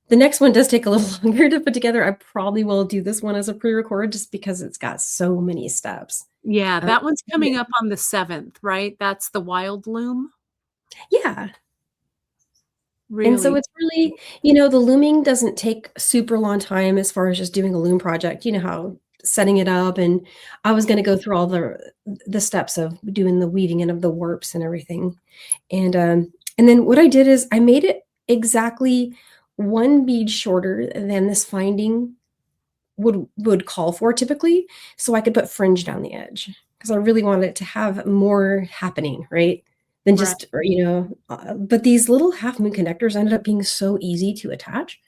the next one does take a little longer to put together. I probably will do this one as a pre-record just because it's got so many steps. Yeah, that one's coming up on the 7th, right? That's the wild loom. Yeah. Really? And so it's really, the looming doesn't take super long time as far as just doing a loom project. You know how setting it up, and I was going to go through all the steps of doing the weaving and of the warps and everything. And then what I did is I made it exactly 1 bead shorter than this finding would call for typically, so I could put fringe down the edge because I really wanted it to have more happening, right? Than just, but these little half moon connectors ended up being so easy to attach.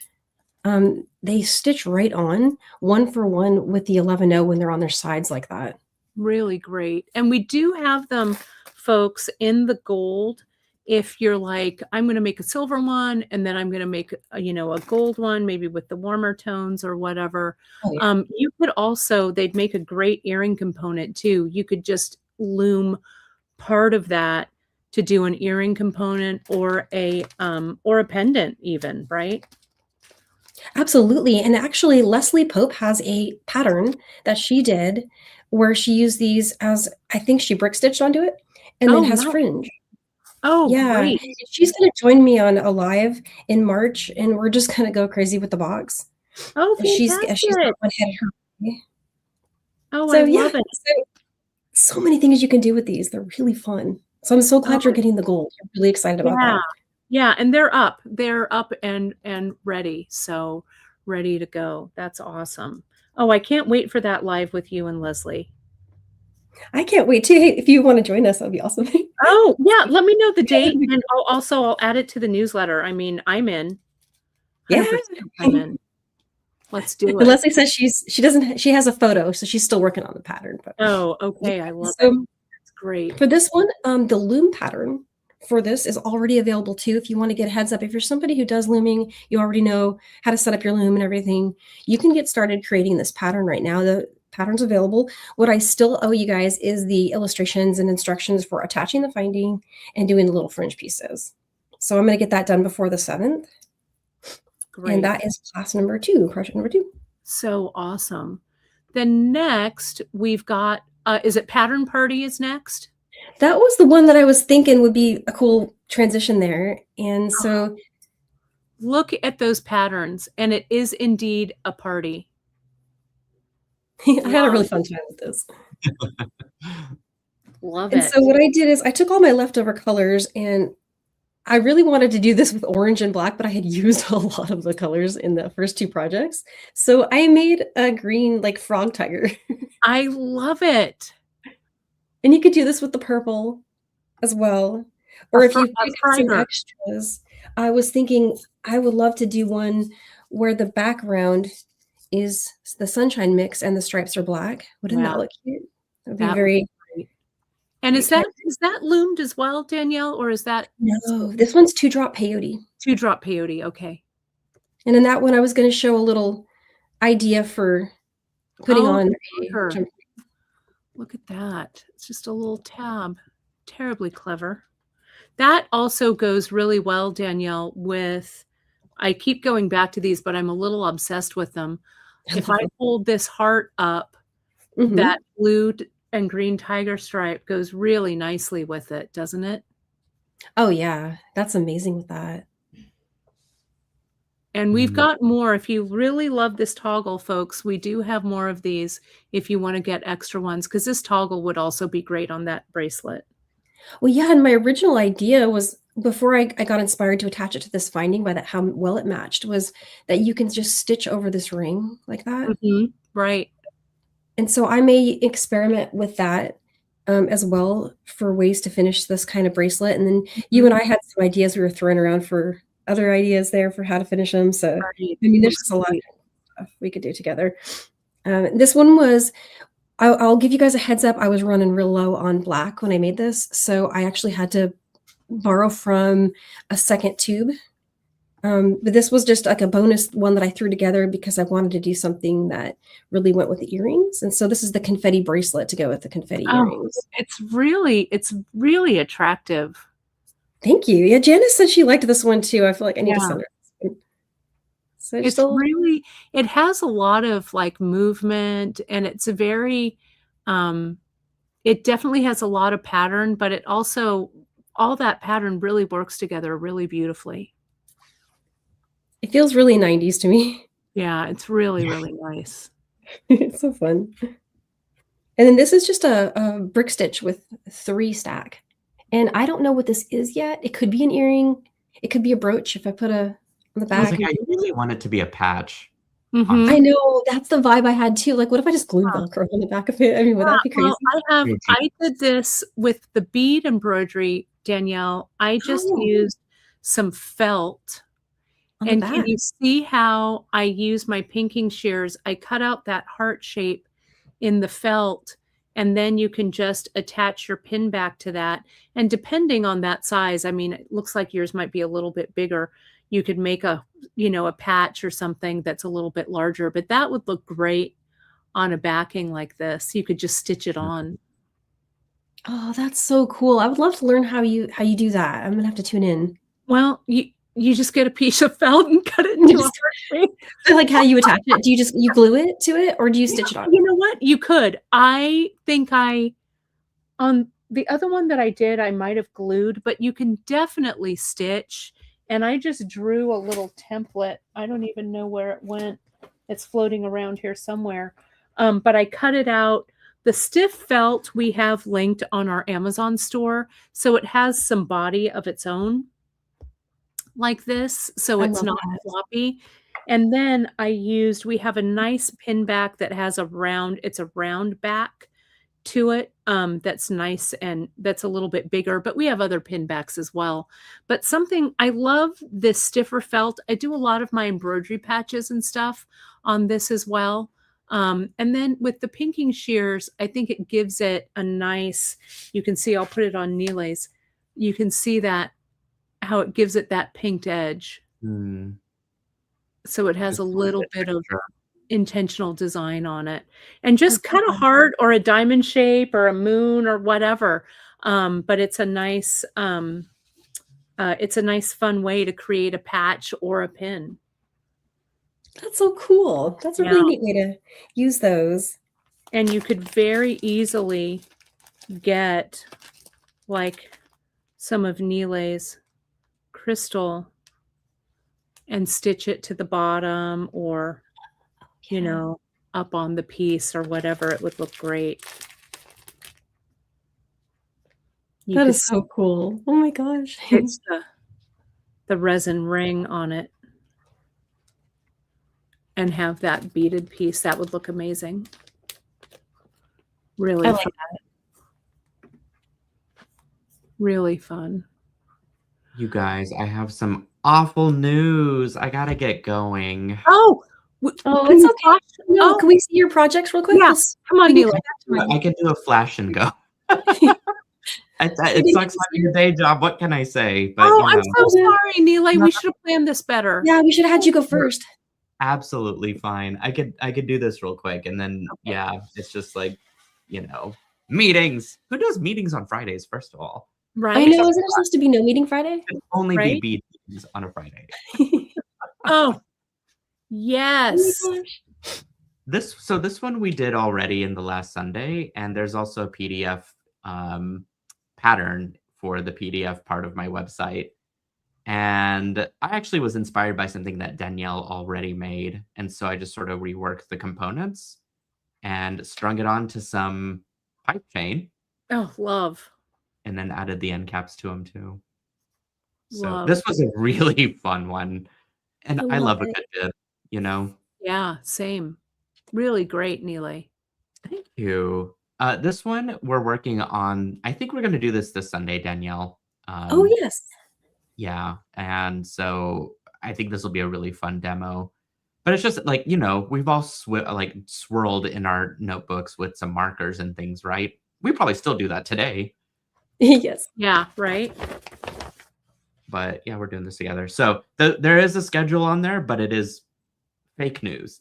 They stitch right on 1 for 1 with the 11-0 when they're on their sides like that. Really great. And we do have them, folks, in the gold. If you're like, I'm going to make a silver one, and then I'm going to make a gold one, maybe with the warmer tones or whatever. Oh, yeah. You could also, they'd make a great earring component too. You could just loom part of that to do an earring component or a pendant even, right? Absolutely. And actually, Leslie Pope has a pattern that she did where she used these as, I think she brick stitched onto it and then has fringe. Oh, yeah. Great. She's going to join me on a live in March, and we're just going to go crazy with the box. Oh, she's got one headed her way. Oh, so, I love it. So many things you can do with these. They're really fun. So I'm so glad you're getting the gold. I'm really excited about that. Yeah, and they're up. They're up and ready. So ready to go. That's awesome. Oh, I can't wait for that live with you and Leslie. I can't wait too. Hey, if you want to join us, that'd be awesome. Oh, yeah. Let me know the date. And I'll add it to the newsletter. I mean, I'm in. Yeah. I'm in. Let's do it. And Leslie says she has a photo, so she's still working on the pattern. But. Oh, okay. I love it. That's great. For this one, the loom pattern for this is already available too. If you want to get a heads up, if you're somebody who does looming, you already know how to set up your loom and everything, you can get started creating this pattern right now. The pattern's available. What I still owe you guys is the illustrations and instructions for attaching the finding and doing the little fringe pieces. So I'm going to get that done before the 7th. Great. And that is class number 2, project number 2. So awesome. Then next we've got, is it Pattern Party is next? That was the one that I was thinking would be a cool transition there. And so look at those patterns, and it is indeed a party. I had a really fun time with this. Love it. And so what I did is I took all my leftover colors, and I really wanted to do this with orange and black, but I had used a lot of the colors in the first 2 projects. So I made a green like frog tiger. I love it. And you could do this with the purple as well. Or if you pick some extras, I was thinking I would love to do one where the background is the sunshine mix and the stripes are black. Wouldn't that look cute? That would be very great. And is that loomed as well, Danielle, or is that no? This one's 2-drop peyote. 2-drop peyote. Okay. And in that one, I was going to show a little idea for putting Oh, on the a border. jump. Look at that. It's just a little tab. Terribly clever. That also goes really well, Danielle, with, I keep going back to these, but I'm a little obsessed with them. If I hold this heart up, Mhm. that blue and green tiger stripe goes really nicely with it, doesn't it? Oh, yeah. That's amazing with that. And we've got more. If you really love this toggle, folks, we do have more of these if you want to get extra ones, because this toggle would also be great on that bracelet. Well, yeah, and my original idea was before I got inspired to attach it to this finding by that how well it matched was that you can just stitch over this ring like that. Right. And so I may experiment with that as well for ways to finish this kind of bracelet. And then you and I had some ideas we were throwing around for other ideas there for how to finish them. So, Right. I mean, there's just a lot of stuff we could do together. This one was, I'll give you guys a heads up. I was running real low on black when I made this. So I actually had to borrow from a second tube. But this was just like a bonus one that I threw together because I wanted to do something that really went with the earrings. And so this is the confetti bracelet to go with the confetti earrings. It's really attractive. Thank you. Yeah, Janice said she liked this one too. I feel like I need to Yeah. send her this one. So It's really, it has a lot of like movement, and it's a very, it definitely has a lot of pattern, but it also, all that pattern really works together really beautifully. it feels really 90s to me. Yeah, it's really, really nice. It's so fun. And then this is just a brick stitch with 3 stack. And I don't know what this is yet. It could be an earring. It could be a brooch if I put on the I was back. like, I really want it to be a patch. I know, that's the vibe I had too. Like, what if I just glued Velcro on the back of it? I mean, would that be crazy? Well, I did this with the bead embroidery, Danielle. I just used some felt. And can you see how I use my pinking shears? I cut out that heart shape in the felt, and then you can just attach your pin back to that. And depending on that size, I mean, it looks like yours might be a little bit bigger. You could make a, a patch or something that's a little bit larger, but that would look great on a backing like this. You could just stitch it on. Oh, that's so cool. I would love to learn how you do that. I'm gonna have to tune in. Well, you just get a piece of felt and cut it into a heart shape. I like how you attach it. Do you just glue it to it, or do you stitch it on? You know what? You could. I think on the other one that I did, I might have glued, but you can definitely stitch. And I just drew a little template. I don't even know where it went. It's floating around here somewhere. But I cut it out. The stiff felt we have linked on our Amazon store. So it has some body of its own like this. So it's not floppy. And then we have a nice pin back that has it's a round back to it. That's nice, and that's a little bit bigger, but we have other pin backs as well. But I love this stiffer felt. I do a lot of my embroidery patches and stuff on this as well. And then with the pinking shears, I think it gives it a nice, you can see, I'll put it on Nealay's. You can see that, how it gives it that pinked edge. So it has a little bit of intentional design on it, and just cut a heart or a diamond shape or a moon or whatever. But it's a nice fun way to create a patch or a pin. That's so cool. That's a really neat way to use those. And you could very easily get like some of Nealay's crystal and stitch it to the bottom, or up on the piece or whatever. It would look great. That is so cool. Oh my gosh. It's the resin ring on it and have that beaded piece. That would look amazing. Really fun. Really fun. You guys, I have some awful news. I gotta get going. Oh, it's okay. No, can we see your projects real quick? Yeah, come on, Nealay. I can do a flash and go. It sucks having a day job. What can I say? But Oh, you I'm know, so sorry, Nealay. No, We should have planned this better. Yeah, we should have had you go first. absolutely fine. I could do this real quick, and then Okay. yeah, it's just like, you know, meetings. Who does meetings on Fridays? First of all, I Right? know, isn't there supposed to be no meeting Friday? it should only be Right? bead meetings on a Friday. Oh, Oh yes. my gosh. This one we did already in the last Sunday, and there's also a PDF pattern for the PDF part of my website. And I actually was inspired by something that Danielle already made, and so I just sort of reworked the components and strung it onto some pipe chain, Oh, love. and then added the end caps to them too. So Love. this was a really fun one, and I I love love a it. good bib, you know. Yeah, same. Really great, Nealay. Thank you. This one we're working on. I think we're going to do this Sunday, Danielle. Oh yes. Yeah, and so I think this will be a really fun demo. But it's just like, you know, we've all like swirled in our notebooks with some markers and things, right? We probably still do that today, Yes. Yeah, right? but yeah, we're doing this together. So there is a schedule on there, but it is fake news.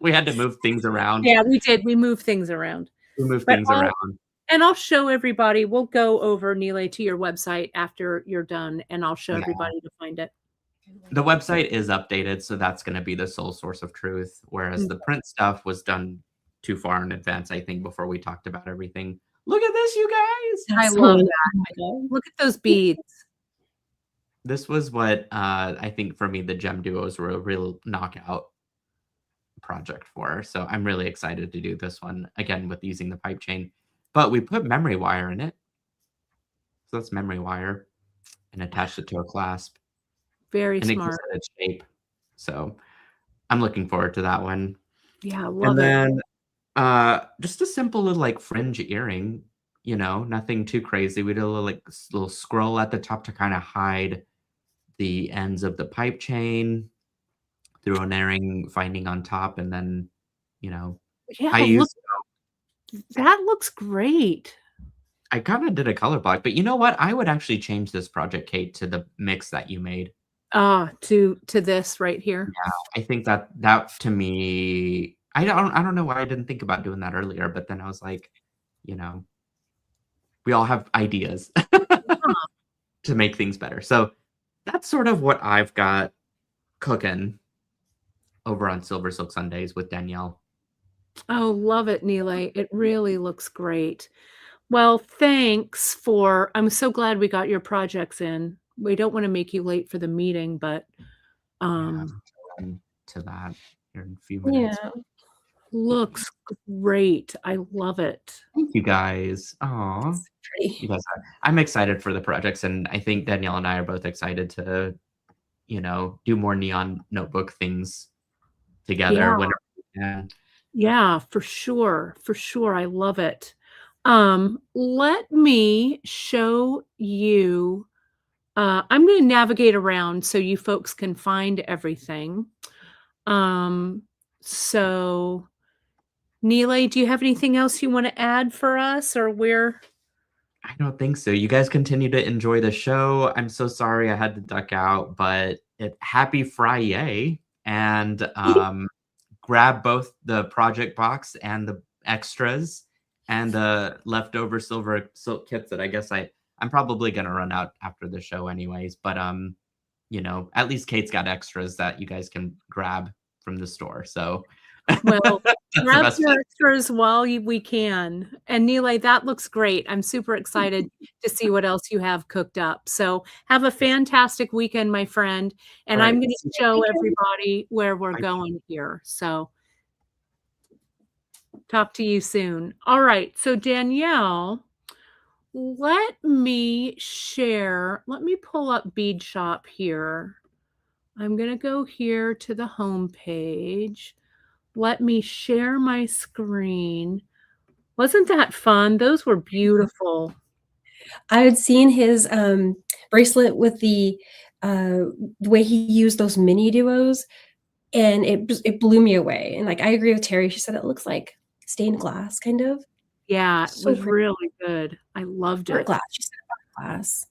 We had to move things around. Yeah, we did. We moved things around. We moved But things I'll- around. And I'll show everybody. We'll go over, Nealay, to your website after you're done, and I'll show Yeah. everybody to find it. The website is updated, so that's going to be the sole source of truth. Whereas the print stuff was done too far in advance, I think, before we talked about everything. Look at this, you guys. I That's love fun. that. Oh my God. Look at those beads. This was what I think for me, the gem duos were a real knockout project for. So I'm really excited to do this one again with using the pipe chain. But we put memory wire in it. So that's memory wire and attached it to a clasp. Very And it smart. gives it its shape. So I'm looking forward to that one. Yeah, And love it. then just a simple little like fringe earring, you know, nothing too crazy. We did a little like little scroll at the top to kind of hide the ends of the pipe chain, through an earring finding on top, and then, you know, Yeah, I look, used that looks great. I kind of did a color block, but you know what? I would actually change this project, Kate, to the mix that you made. To this right here. I think that to me, I don't know why I didn't think about doing that earlier, but then I was like, you know, we all have ideas to make things better. So that's sort of what I've got cooking over on SilverSilk Sundays with Danielle. Oh, love it, Nealay. It really looks great. Well, thanks for, I'm so glad we got your projects in. We don't want to make you late for the meeting, but To that here in a few minutes. Yeah. looks great. I love it. Thank you guys. Aw. Pretty. You guys I'm excited for the projects, and I think Danielle and I are both excited to, you know, do more neon notebook things together Yeah. whenever we can. Yeah, for sure. For sure. I love it. Let me show you. I'm going to navigate around so you folks can find everything. So Nealay, do you have anything else you want to add for us, or where? I don't think so. You guys continue to enjoy the show. I'm so sorry I had to duck out, but happy Friday, and grab both the project box and the extras and the leftover SilverSilk kits that I guess I'm probably gonna run out after the show anyways. But you know, at least Kate's got extras that you guys can grab from the store. So Well, that's the grab best your way. extras while we can. And Nealay, that looks great. I'm super excited to see what else you have cooked up. So have a fantastic weekend, my friend. And All I'm right. going to show everybody where we're going here. So talk to you soon. All right. So Danielle, let me pull up Bead Shop here. I'm going to go here to the home page. Let me share my screen. Wasn't that fun? Those were beautiful. I had seen his bracelet with the way he used those mini duos, and it blew me away. And like I agree with Terry. She said it looks like stained glass, kind of. Yeah, it So was pretty. really good. I loved Art it. glass. She said art glass.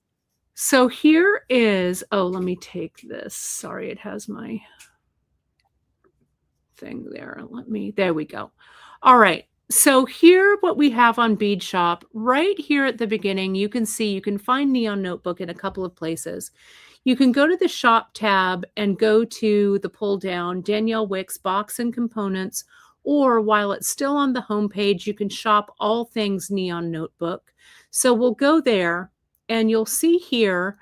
So here is, oh, let me take this. Sorry, it has my thing there. There we go. All right. So here, what we have on Bead Shop, right here at the beginning, you can see, you can find Neon Notebook in a couple of places. You can go to the shop tab and go to the pull down, Danielle Wickes Box and Components, or while it's still on the homepage, you can shop all things Neon Notebook. So we'll go there and you'll see here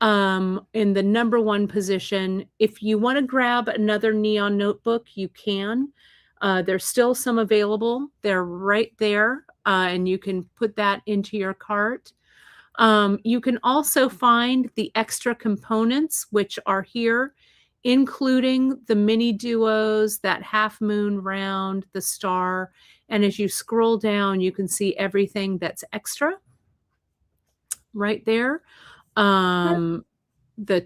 in the #1 position, if you want to grab another Neon Notebook, you can. There's still some available. They're right there, and you can put that into your cart. You can also find the extra components, which are here, including the mini duos, that half moon round, the star. And as you scroll down, you can see everything that's extra right there. The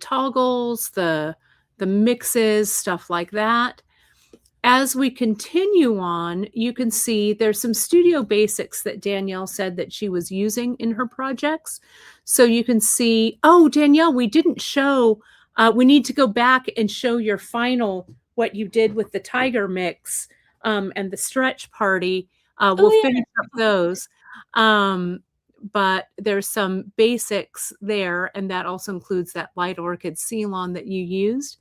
toggles, the mixes, stuff like that. As we continue on, you can see there's some studio basics that Danielle said that she was using in her projects. So you can see, oh, Danielle, we didn't show, we need to go back and show your final, what you did with the tiger mix and the stretch party. We'll finish up those. But there's some basics there, and that also includes that light orchid Ceylon that you used.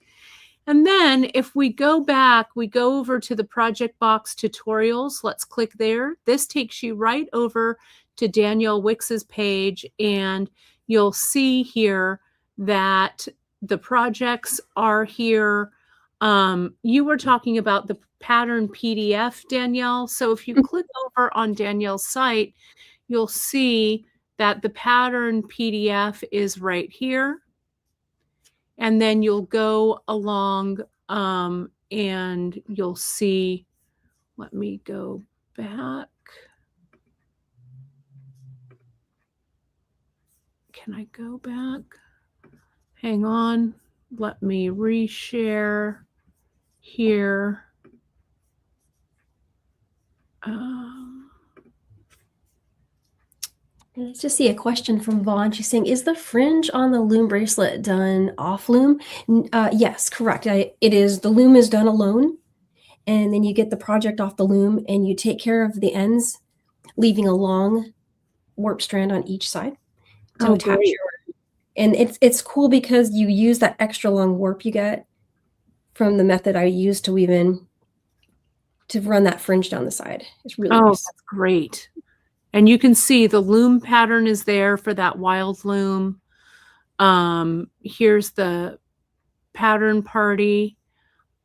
And then if we go back, we go over to the project box tutorials. Let's click there. This takes you right over to Danielle Wickes's page, and you'll see here that the projects are here. You were talking about the pattern PDF, Danielle. So if you click over on Danielle's site, you'll see that the pattern PDF is right here. And then you'll go along and you'll see, let me go back. Can I go back? Hang on. Let me reshare here. Let's just see a question from Vaughn. She's saying, is the fringe on the loom bracelet done off loom? Yes, correct. It is. The loom is done alone. And then you get the project off the loom and you take care of the ends, leaving a long warp strand on each side to attach your. And it's cool because you use that extra long warp you get from the method I used to weave in to run that fringe down the side. It's really nice. That's great. And you can see the loom pattern is there for that wild loom. Here's the pattern party.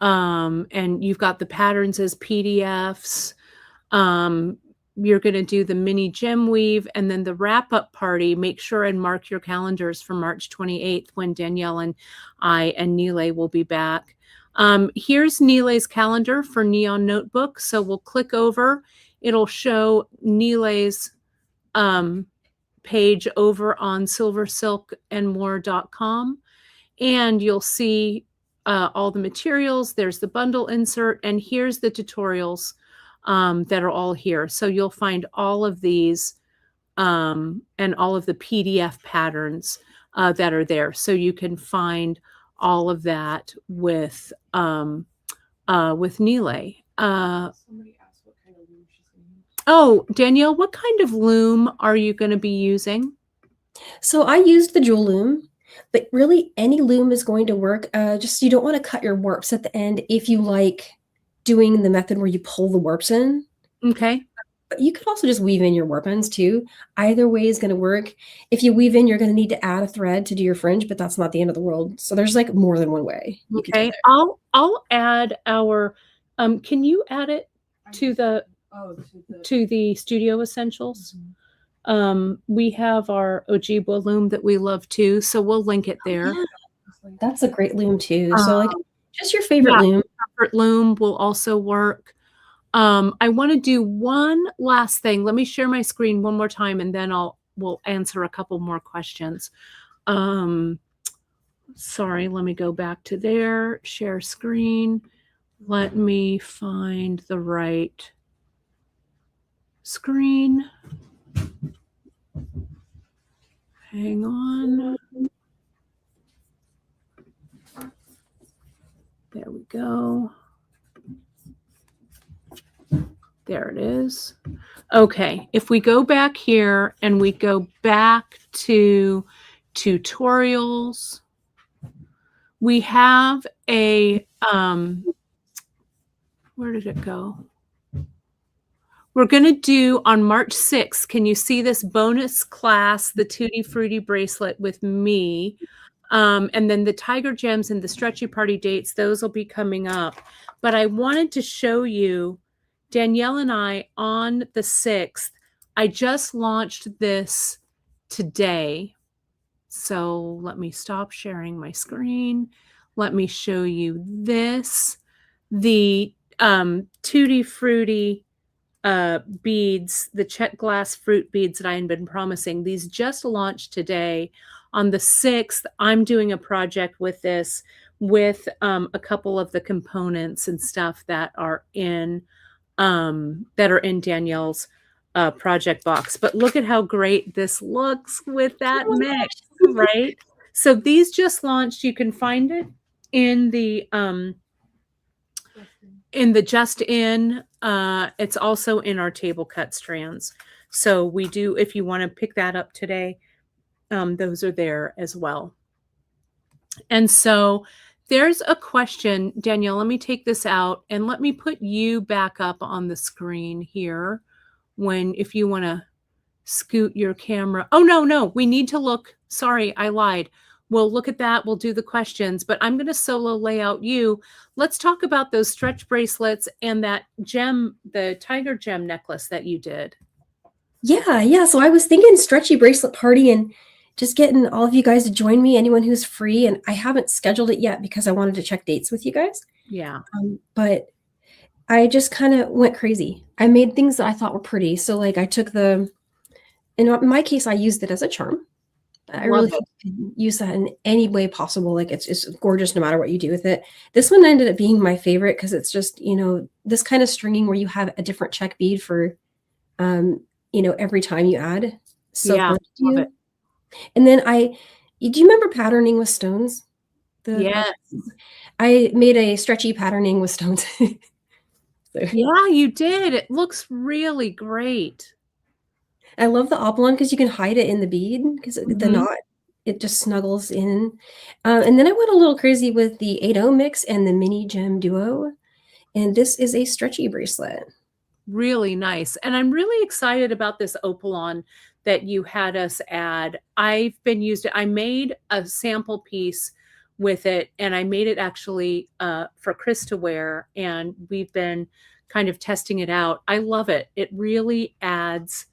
And you've got the patterns as PDFs. You're going to do the mini gem weave and then the wrap up party. Make sure and mark your calendars for March 28th when Danielle and I and Nealay will be back. Here's Nealay's calendar for Neon Notebook. So we'll click over. It'll show Nealay's page over on SilverSilkandmore.com. And you'll see all the materials. There's the bundle insert, and here's the tutorials that are all here. So you'll find all of these and all of the PDF patterns that are there. So you can find all of that with Nealay. Somebody asked what kind of loom she's going to use. Oh, Danielle, what kind of loom are you going to be using? So I used the jewel loom, but really any loom is going to work. Just you don't want to cut your warps at the end if you like doing the method where you pull the warps in. Okay. But you could also just weave in your warp ends too. Either way is going to work. If you weave in, you're going to need to add a thread to do your fringe, but that's not the end of the world. So there's like more than one way. Okay. I'll add our can you add it to the to the Studio Essentials? We have our Ojibwa loom that we love too, so we'll link it there. Yeah. That's a great loom too. So like just your favorite loom. Favorite loom will also work. I want to do one last thing. Let me share my screen one more time and then we'll answer a couple more questions. Sorry, let me go back to there, share screen. Let me find the right. screen. Hang on. There we go. There it is. Okay, if we go back here and we go back to tutorials, we have a, where did it go? We're going to do on March 6th. Can you see this bonus class, the Tutti Frutti bracelet with me? And then the Tiger Gems and the Stretchy Party dates, those will be coming up. But I wanted to show you, Danielle and I, on the 6th, I just launched this today. So let me stop sharing my screen. Let me show you this. The Tutti Frutti beads, the check glass fruit beads that I had been promising. These just launched today. On the 6th, I'm doing a project with this, with a couple of the components and stuff that are in Danielle's project box. But look at how great this looks with that mix, right? So these just launched. You can find it in the Just In. It's also in our table cut strands. So we do, if you want to pick that up today, those are there as well. And so there's a question, Danielle, let me take this out and let me put you back up on the screen here if you want to scoot your camera. Oh, no, we need to look. Sorry, I lied. We'll look at that. We'll do the questions, but I'm going to solo layout you. Let's talk about those stretch bracelets and that gem, the tiger gem necklace that you did. Yeah. So I was thinking stretchy bracelet party and just getting all of you guys to join me, anyone who's free. And I haven't scheduled it yet because I wanted to check dates with you guys. Yeah. But I just kind of went crazy. I made things that I thought were pretty. So like I took in my case, I used it as a charm. I really think you can use that in any way possible. Like it's gorgeous no matter what you do with it. This one ended up being my favorite because it's just, this kind of stringing where you have a different check bead for, every time you add. So yeah, love it. And then do you remember patterning with stones? Yes. I made a stretchy patterning with stones. Yeah, you did. It looks really great. I love the oblong because you can hide it in the bead because the knot, it just snuggles in. And then I went a little crazy with the 8-0 mix and the mini gem duo. And this is a stretchy bracelet. Really nice. And I'm really excited about this opalon that you had us add. I've been used it. I made a sample piece with it and I made it actually for Chris to wear. And we've been kind of testing it out. I love it. It really adds,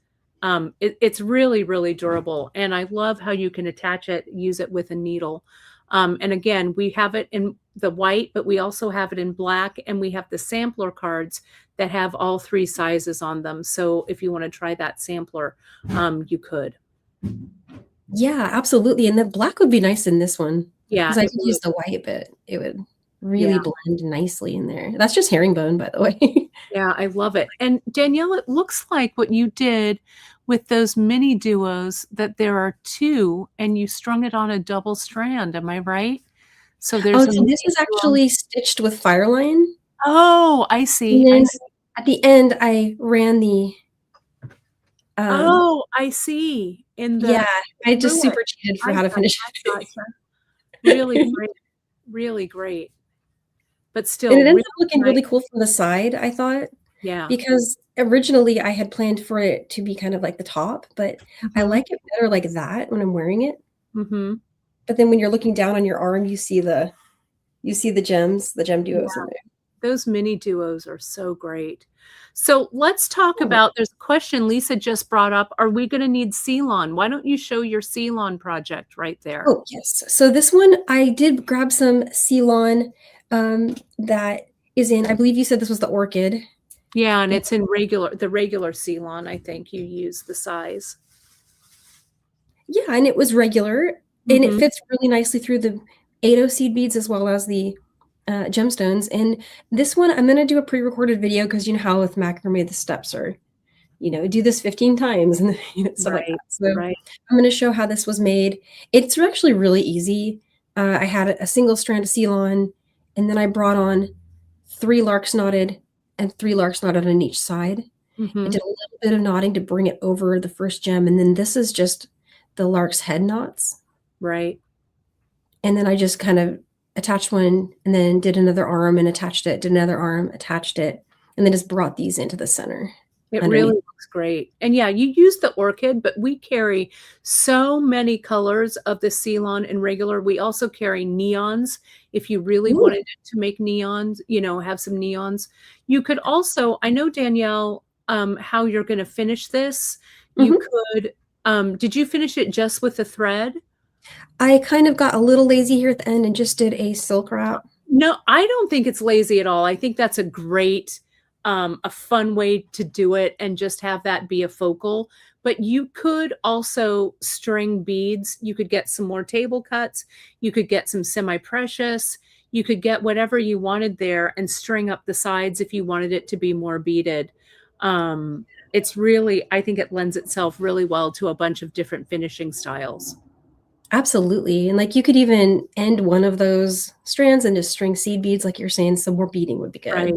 it's really, really durable. And I love how you can attach it, use it with a needle. And again, we have it in the white, but we also have it in black, and we have the sampler cards that have all 3 sizes on them. So if you want to try that sampler, you could. Yeah, absolutely. And the black would be nice in this one. Yeah. Because I could use the white, but it would really blend nicely in there. That's just herringbone, by the way. Yeah, I love it. And Danielle, it looks like what you did with those mini duos, that there are 2 and you strung it on a double strand. Am I right? So there's this is actually stitched with Fireline. Oh, I see. And then at the end, I ran the. I see. I just super cheated for how to finish it. Really great. Really great. But still, and it ended up looking really cool from the side, I thought. Yeah. Because originally I had planned for it to be kind of like the top, but I like it better like that when I'm wearing it. But then when you're looking down on your arm, you see the gems, the gem duos in there. Those mini duos are so great. So let's talk about, there's a question Lisa just brought up. Are we going to need Ceylon? Why don't you show your Ceylon project right there? Oh, yes. So this one, I did grab some Ceylon that is in, I believe you said this was the orchid. Yeah, and it's in the regular Ceylon, I think you use the size. Yeah, and it was regular, and it fits really nicely through the 8-0 seed beads as well as the gemstones. And this one, I'm going to do a pre-recorded video because you know how with macrame the steps are do this 15 times and stuff like Right, that. So right. I'm going to show how this was made. It's actually really easy. I had a single strand of seal on, and then I brought on 3 larks knotted and 3 larks knotted on each side. I Mhm. did a little bit of knotting to bring it over the first gem, and then this is just the lark's head knots. Right. And then I just kind of attached one and then did another arm and attached it, did another arm, attached it, and then just brought these into the center. It underneath. really looks great. And yeah, you use the orchid, but we carry so many colors of the Ceylon and regular. We also carry neons. If you really Ooh. wanted to make neons, have some neons. You could also, I know, Danielle, how you're going to finish this. You could, did you finish it just with the thread? I kind of got a little lazy here at the end and just did a silk wrap. No, I don't think it's lazy at all. I think that's a great, a fun way to do it and just have that be a focal. But you could also string beads. You could get some more table cuts. You could get some semi-precious. You could get whatever you wanted there and string up the sides if you wanted it to be more beaded. It's really, I think it lends itself really well to a bunch of different finishing styles. Absolutely. And like you could even end one of those strands and just string seed beads, like you're saying, some more beading would be good. Right.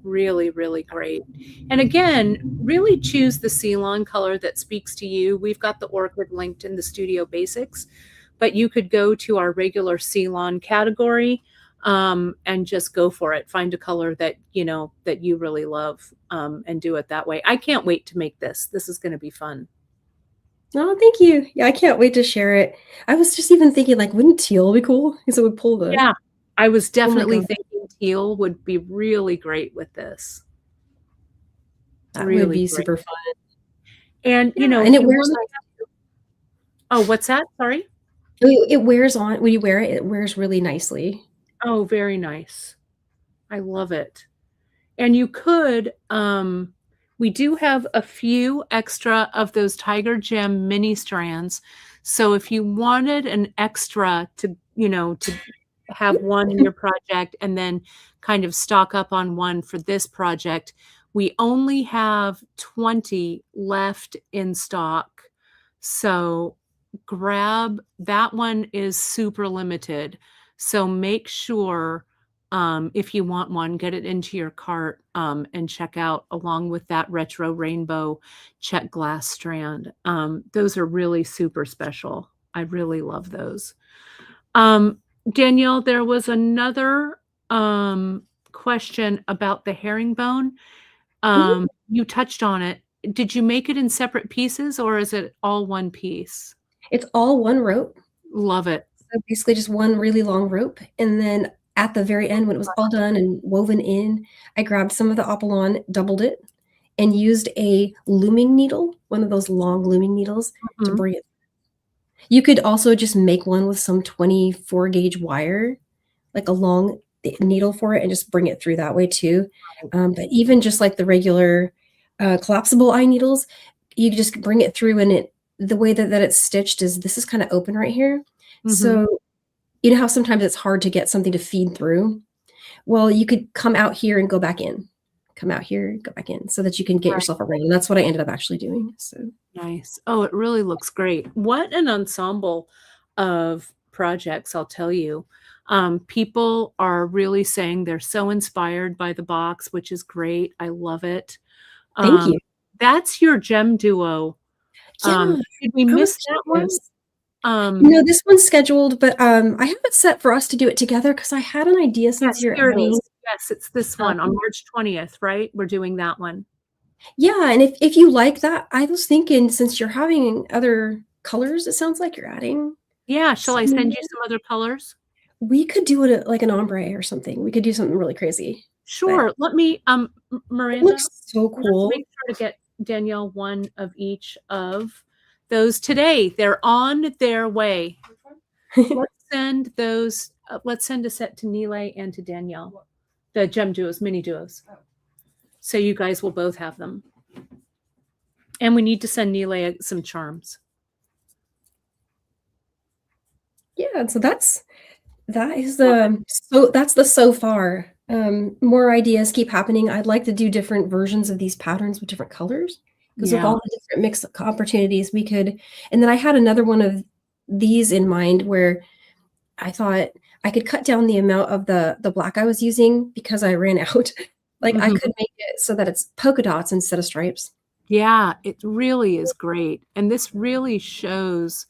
Really, really great. And again, really choose the Ceylon color that speaks to you. We've got the orchid linked in the Studio Basics, but you could go to our regular Ceylon category and just go for it. Find a color that you really love and do it that way. I can't wait to make this. This is going to be fun. Oh, thank you. Yeah, I can't wait to share it. I was just even thinking, like, wouldn't teal be cool? Because it would pull the. Yeah, I was definitely God. thinking teal would be really great with this. That Really would be great. super fun. And and it wears nice. Oh, what's that? Sorry? It wears on when you wear it, it wears really nicely. Oh, very nice. I love it. And you could, we do have a few extra of those Tiger Gem mini strands. So if you wanted an extra to have one in your project and then kind of stock up on one for this project, we only have 20 left in stock. So grab that one, is super limited. So make sure if you want one, get it into your cart and check out along with that retro rainbow check glass strand. Those are really super special. I really love those. Danielle, there was another question about the herringbone. You touched on it. Did you make it in separate pieces or is it all one piece? It's all one rope. Love it. So basically just one really long rope. And then at the very end, when it was all done and woven in, I grabbed some of the Apollon, doubled it, and used a looming needle, one of those long looming needles, to bring it. You could also just make one with some 24 gauge wire, like a long needle for it, and just bring it through that way too. But even just like the regular collapsible eye needles, you just bring it through, and the way that it's stitched is this is kind of open right here. So you know how sometimes it's hard to get something to feed through? Well, you could come out here and go back in. Come out here, go back in, so that you can get yourself around. And that's what I ended up actually doing. So nice. Oh, it really looks great. What an ensemble of projects, I'll tell you. People are really saying they're so inspired by the box, which is great. I love it. Thank you. That's your gem duo. Yeah, did we miss that one? No, this one's scheduled, but I have it set for us to do it together because I had an idea since you're here it is. Yes, it's this one on March 20th, right? We're doing that one. Yeah, and if you like that, I was thinking since you're having other colors, it sounds like you're adding. Yeah, shall I send you some other colors? We could do it like an ombre or something. We could do something really crazy. Sure. Let me, Miranda. It looks so cool. Let's make sure to get Danielle one of each of those today. They're on their way. Let's send those. Let's send a set to Nealay and to Danielle. The gem duos, mini duos. So you guys will both have them. And we need to send Nealay some charms. Yeah, so that's the so far More ideas keep happening. I'd like to do different versions of these patterns with different colors because with Yeah. all the different mix opportunities we could. And then I had another one of these in mind where I thought I could cut down the amount of the black I was using because I ran out. Like I Mhm. could make it so that it's polka dots instead of stripes. Yeah, it really is great. And this really shows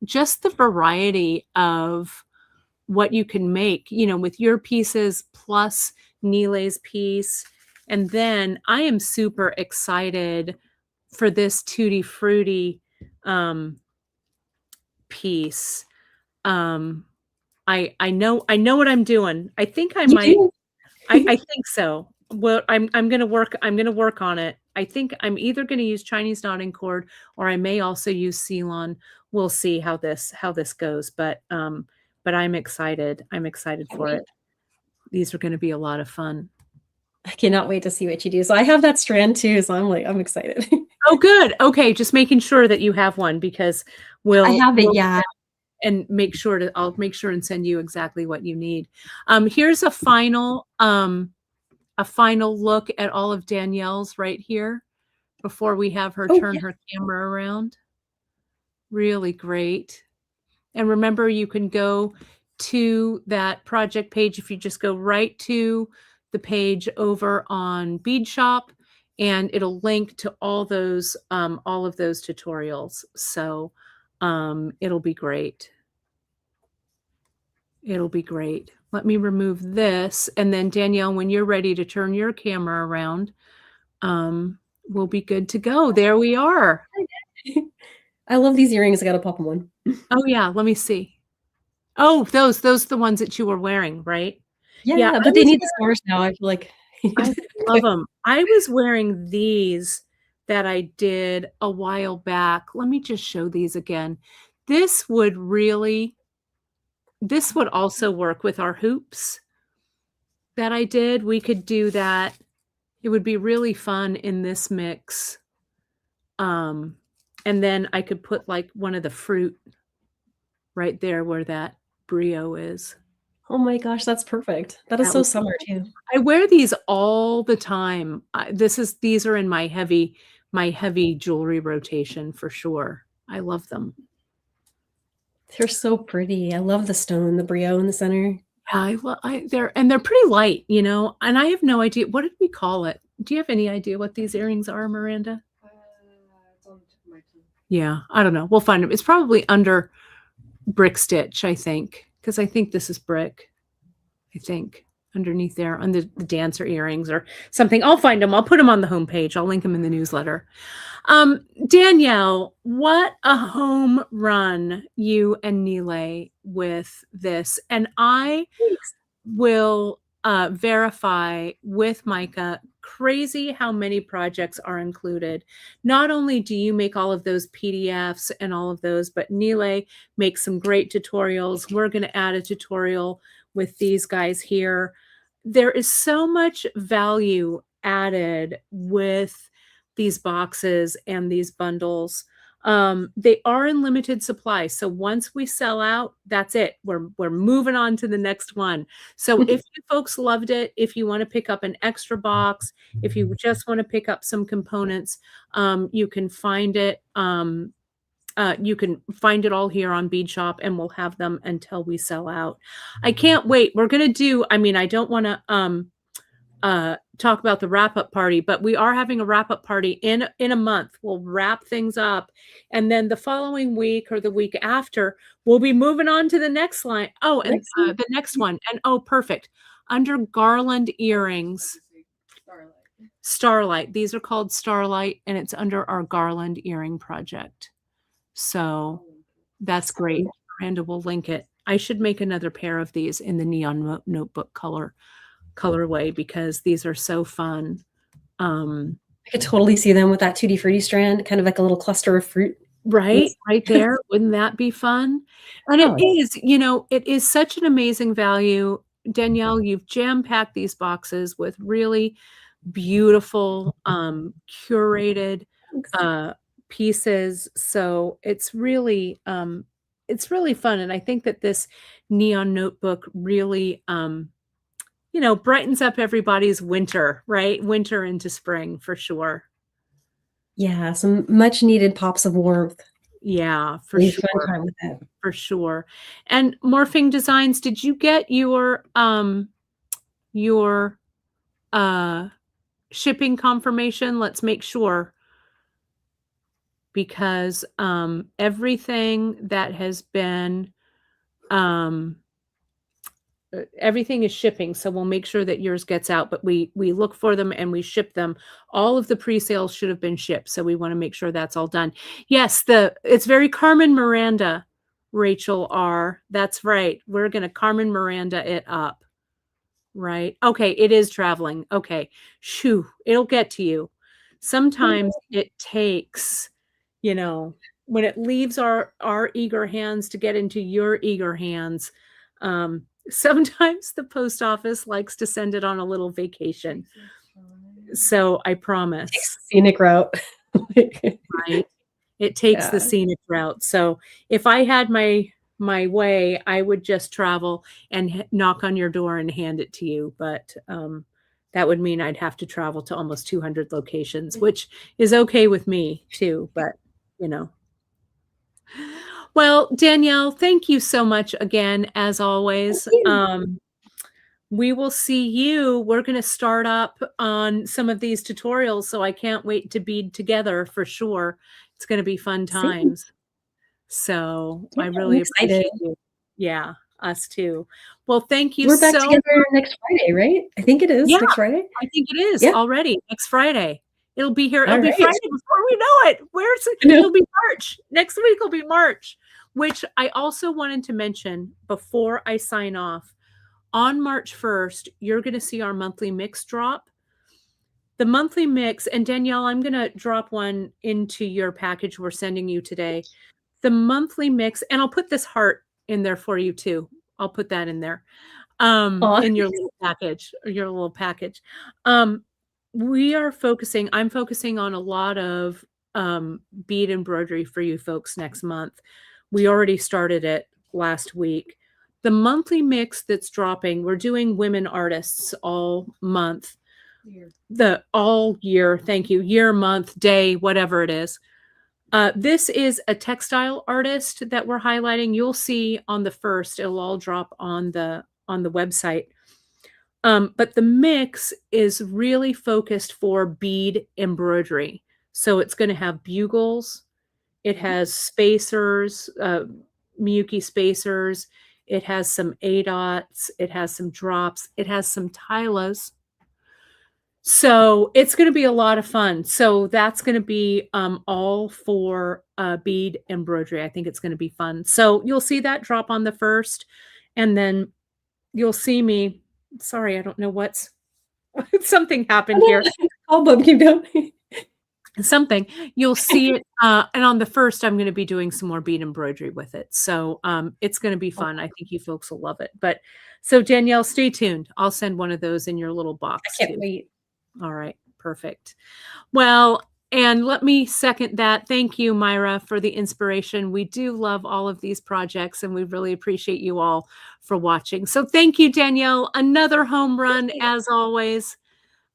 just the variety of what you can make, with your pieces plus Neelay's piece. And then I am super excited for this Tutti Frutti um, piece. Um, I know what I'm doing. I think I You might. do? I think so. Well, I'm gonna work on it. I think I'm either gonna use Chinese knotting cord or I may also use Ceylon. We'll see how this goes. But I'm excited. I'm excited Can't for wait. it. These are gonna be a lot of fun. I cannot wait to see what you do. So I have that strand too. So I'm excited. Oh, good. Okay, just making sure that you have one because I have it. we'll Yeah. and I'll make sure and send you exactly what you need. Here's a final look at all of Danielle's right here before we have her Oh, turn yeah. her camera around. Really great. And remember, you can go to that project page if you just go right to the page over on Bead Shop, and it'll link to all of those tutorials. So it'll be great. It'll be great. Let me remove this, and then Danielle, when you're ready to turn your camera around, we'll be good to go. There we are. I love these earrings. I got to pop them on. Oh yeah, let me see. Oh, those are the ones that you were wearing, right? Yeah, I but they was need the stars now. I feel like I love them. I was wearing these that I did a while back. Let me just show these again. This would also work with our hoops that I did. We could do that. It would be really fun in this mix. And then I could put like one of the fruit right there where that brio is. Oh my gosh, that's perfect. That is That so would summer too. I wear these all the time. These are in my heavy jewelry rotation for sure. I love them. They're so pretty. I love the stone, the brio in the center. They're pretty light, and I have no idea. What did we call it? Do you have any idea what these earrings are, Miranda? It's on the tip of my tongue. Yeah, I don't know. We'll find them. It's probably under brick stitch, I think, because I think this is brick. I think underneath there on the dancer earrings or something. I'll find them. I'll put them on the homepage. I'll link them in the newsletter. Danielle, what a home run you and Nealay with this. And I Thanks. will verify with Micah. Crazy how many projects are included. Not only do you make all of those PDFs and all of those, but Nealay makes some great tutorials. We're going to add a tutorial with these guys here. There is so much value added with these boxes and these bundles. They are in limited supply. So once we sell out, that's it. We're moving on to the next one. So if you folks loved it, if you want to pick up an extra box, if you just want to pick up some components, you can find it. You can find it all here on Bead Shop, and we'll have them until we sell out. I can't wait. We're going to do, I don't want to talk about the wrap-up party, but we are having a wrap-up party in a month. We'll wrap things up, and then the following week or the week after, we'll be moving on to the next line. Oh, and the next one. And oh, perfect. Under garland earrings, Starlight. These are called Starlight, and it's under our garland earring project. So that's great. Miranda will link it. I should make another pair of these in the neon notebook colorway because these are so fun. I could totally see them with that Tutti Frutti strand, kind of like a little cluster of fruit. Right there. Wouldn't that be fun? And it is such an amazing value. Danielle, you've jam-packed these boxes with really beautiful, curated pieces. So it's really fun. And I think that this neon notebook really brightens up everybody's winter, right? Winter into spring for sure. Yeah, some much needed pops of warmth. Yeah, for Really sure. fun time with that. For sure. And Morphing Designs, did you get your shipping confirmation? Let's make sure, because everything that has been everything is shipping, so we'll make sure that yours gets out, but we look for them and we ship them. All of the pre-sales should have been shipped, so we want to make sure that's all done. Yes, it's very Carmen Miranda, Rachel R. That's right. We're going to Carmen Miranda it up. Right. Okay, it is traveling. Okay. Shoo, it'll get to you. Sometimes it takes, when it leaves our eager hands to get into your eager hands. Sometimes the post office likes to send it on a little vacation. So I promise. Scenic route. Right. It takes the Yeah. scenic route. So if I had my way, I would just travel and knock on your door and hand it to you. But that would mean I'd have to travel to almost 200 locations, which is okay with me too. But, Well, Danielle, thank you so much again, as always. We will see you. We're going to start up on some of these tutorials, so I can't wait to bead together for sure. It's going to be fun times. So I really appreciate you. Yeah, us too. Well, thank you. We're back together next Friday, right? I think it is next Friday. I think it is already next Friday. It'll be here. It'll be Friday before we know it. Where's it? It'll be March. Next week will be March, which I also wanted to mention before I sign off. On March 1st, you're going to see our monthly mix drop. The monthly mix, and Danielle, I'm going to drop one into your package we're sending you today. The monthly mix, and I'll put this heart in there for you too. I'll put that in there in your little package, I'm focusing on a lot of bead embroidery for you folks next month. We already started it last week. The monthly mix that's dropping, we're doing women artists all month. All year, thank you. Year, month, day, whatever it is. This is a textile artist that we're highlighting. You'll see on the 1st, it'll all drop on the website. But the mix is really focused for bead embroidery. So it's going to have bugles. It has spacers, Miyuki spacers. It has some A-dots. It has some drops. It has some tilas. So it's going to be a lot of fun. So that's going to be all for bead embroidery. I think it's going to be fun. So you'll see that drop on the 1st, and then you'll see me. Sorry, I don't know what's something happened here. All bump came down. Something you'll see it, and on the 1st, I'm going to be doing some more bead embroidery with it. So it's going to be fun. I think you folks will love it. But so Danielle, stay tuned. I'll send one of those in your little box. I can't wait. All right, perfect. Well, and let me second that. Thank you, Myra, for the inspiration. We do love all of these projects, and we really appreciate you all for watching. So thank you, Danielle. Another home run, as always.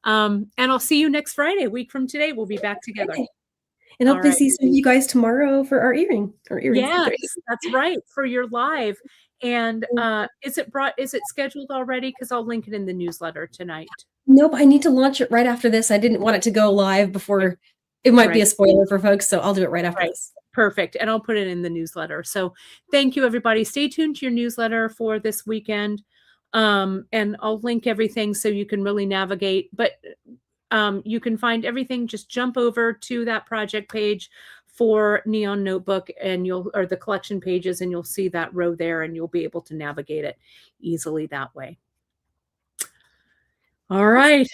And I'll see you next Friday, a week from today. We'll be back together. And hopefully see some of you guys tomorrow for our earrings. Yes, that's right, for your live. And is it scheduled already? Because I'll link it in the newsletter tonight. Nope, I need to launch it right after this. I didn't want it to go live before. It might be a spoiler for folks, so I'll do it right after this. Perfect. And I'll put it in the newsletter. So thank you, everybody. Stay tuned to your newsletter for this weekend. And I'll link everything so you can really navigate. But you can find everything. Just jump over to that project page for Neon Notebook, and or the collection pages, and you'll see that row there, and you'll be able to navigate it easily that way. All right.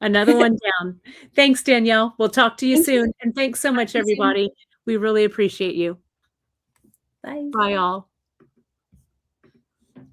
Another one down. Thanks, Danielle. We'll talk to you soon. And thanks so much, everybody. We really appreciate you. Bye. Bye, all.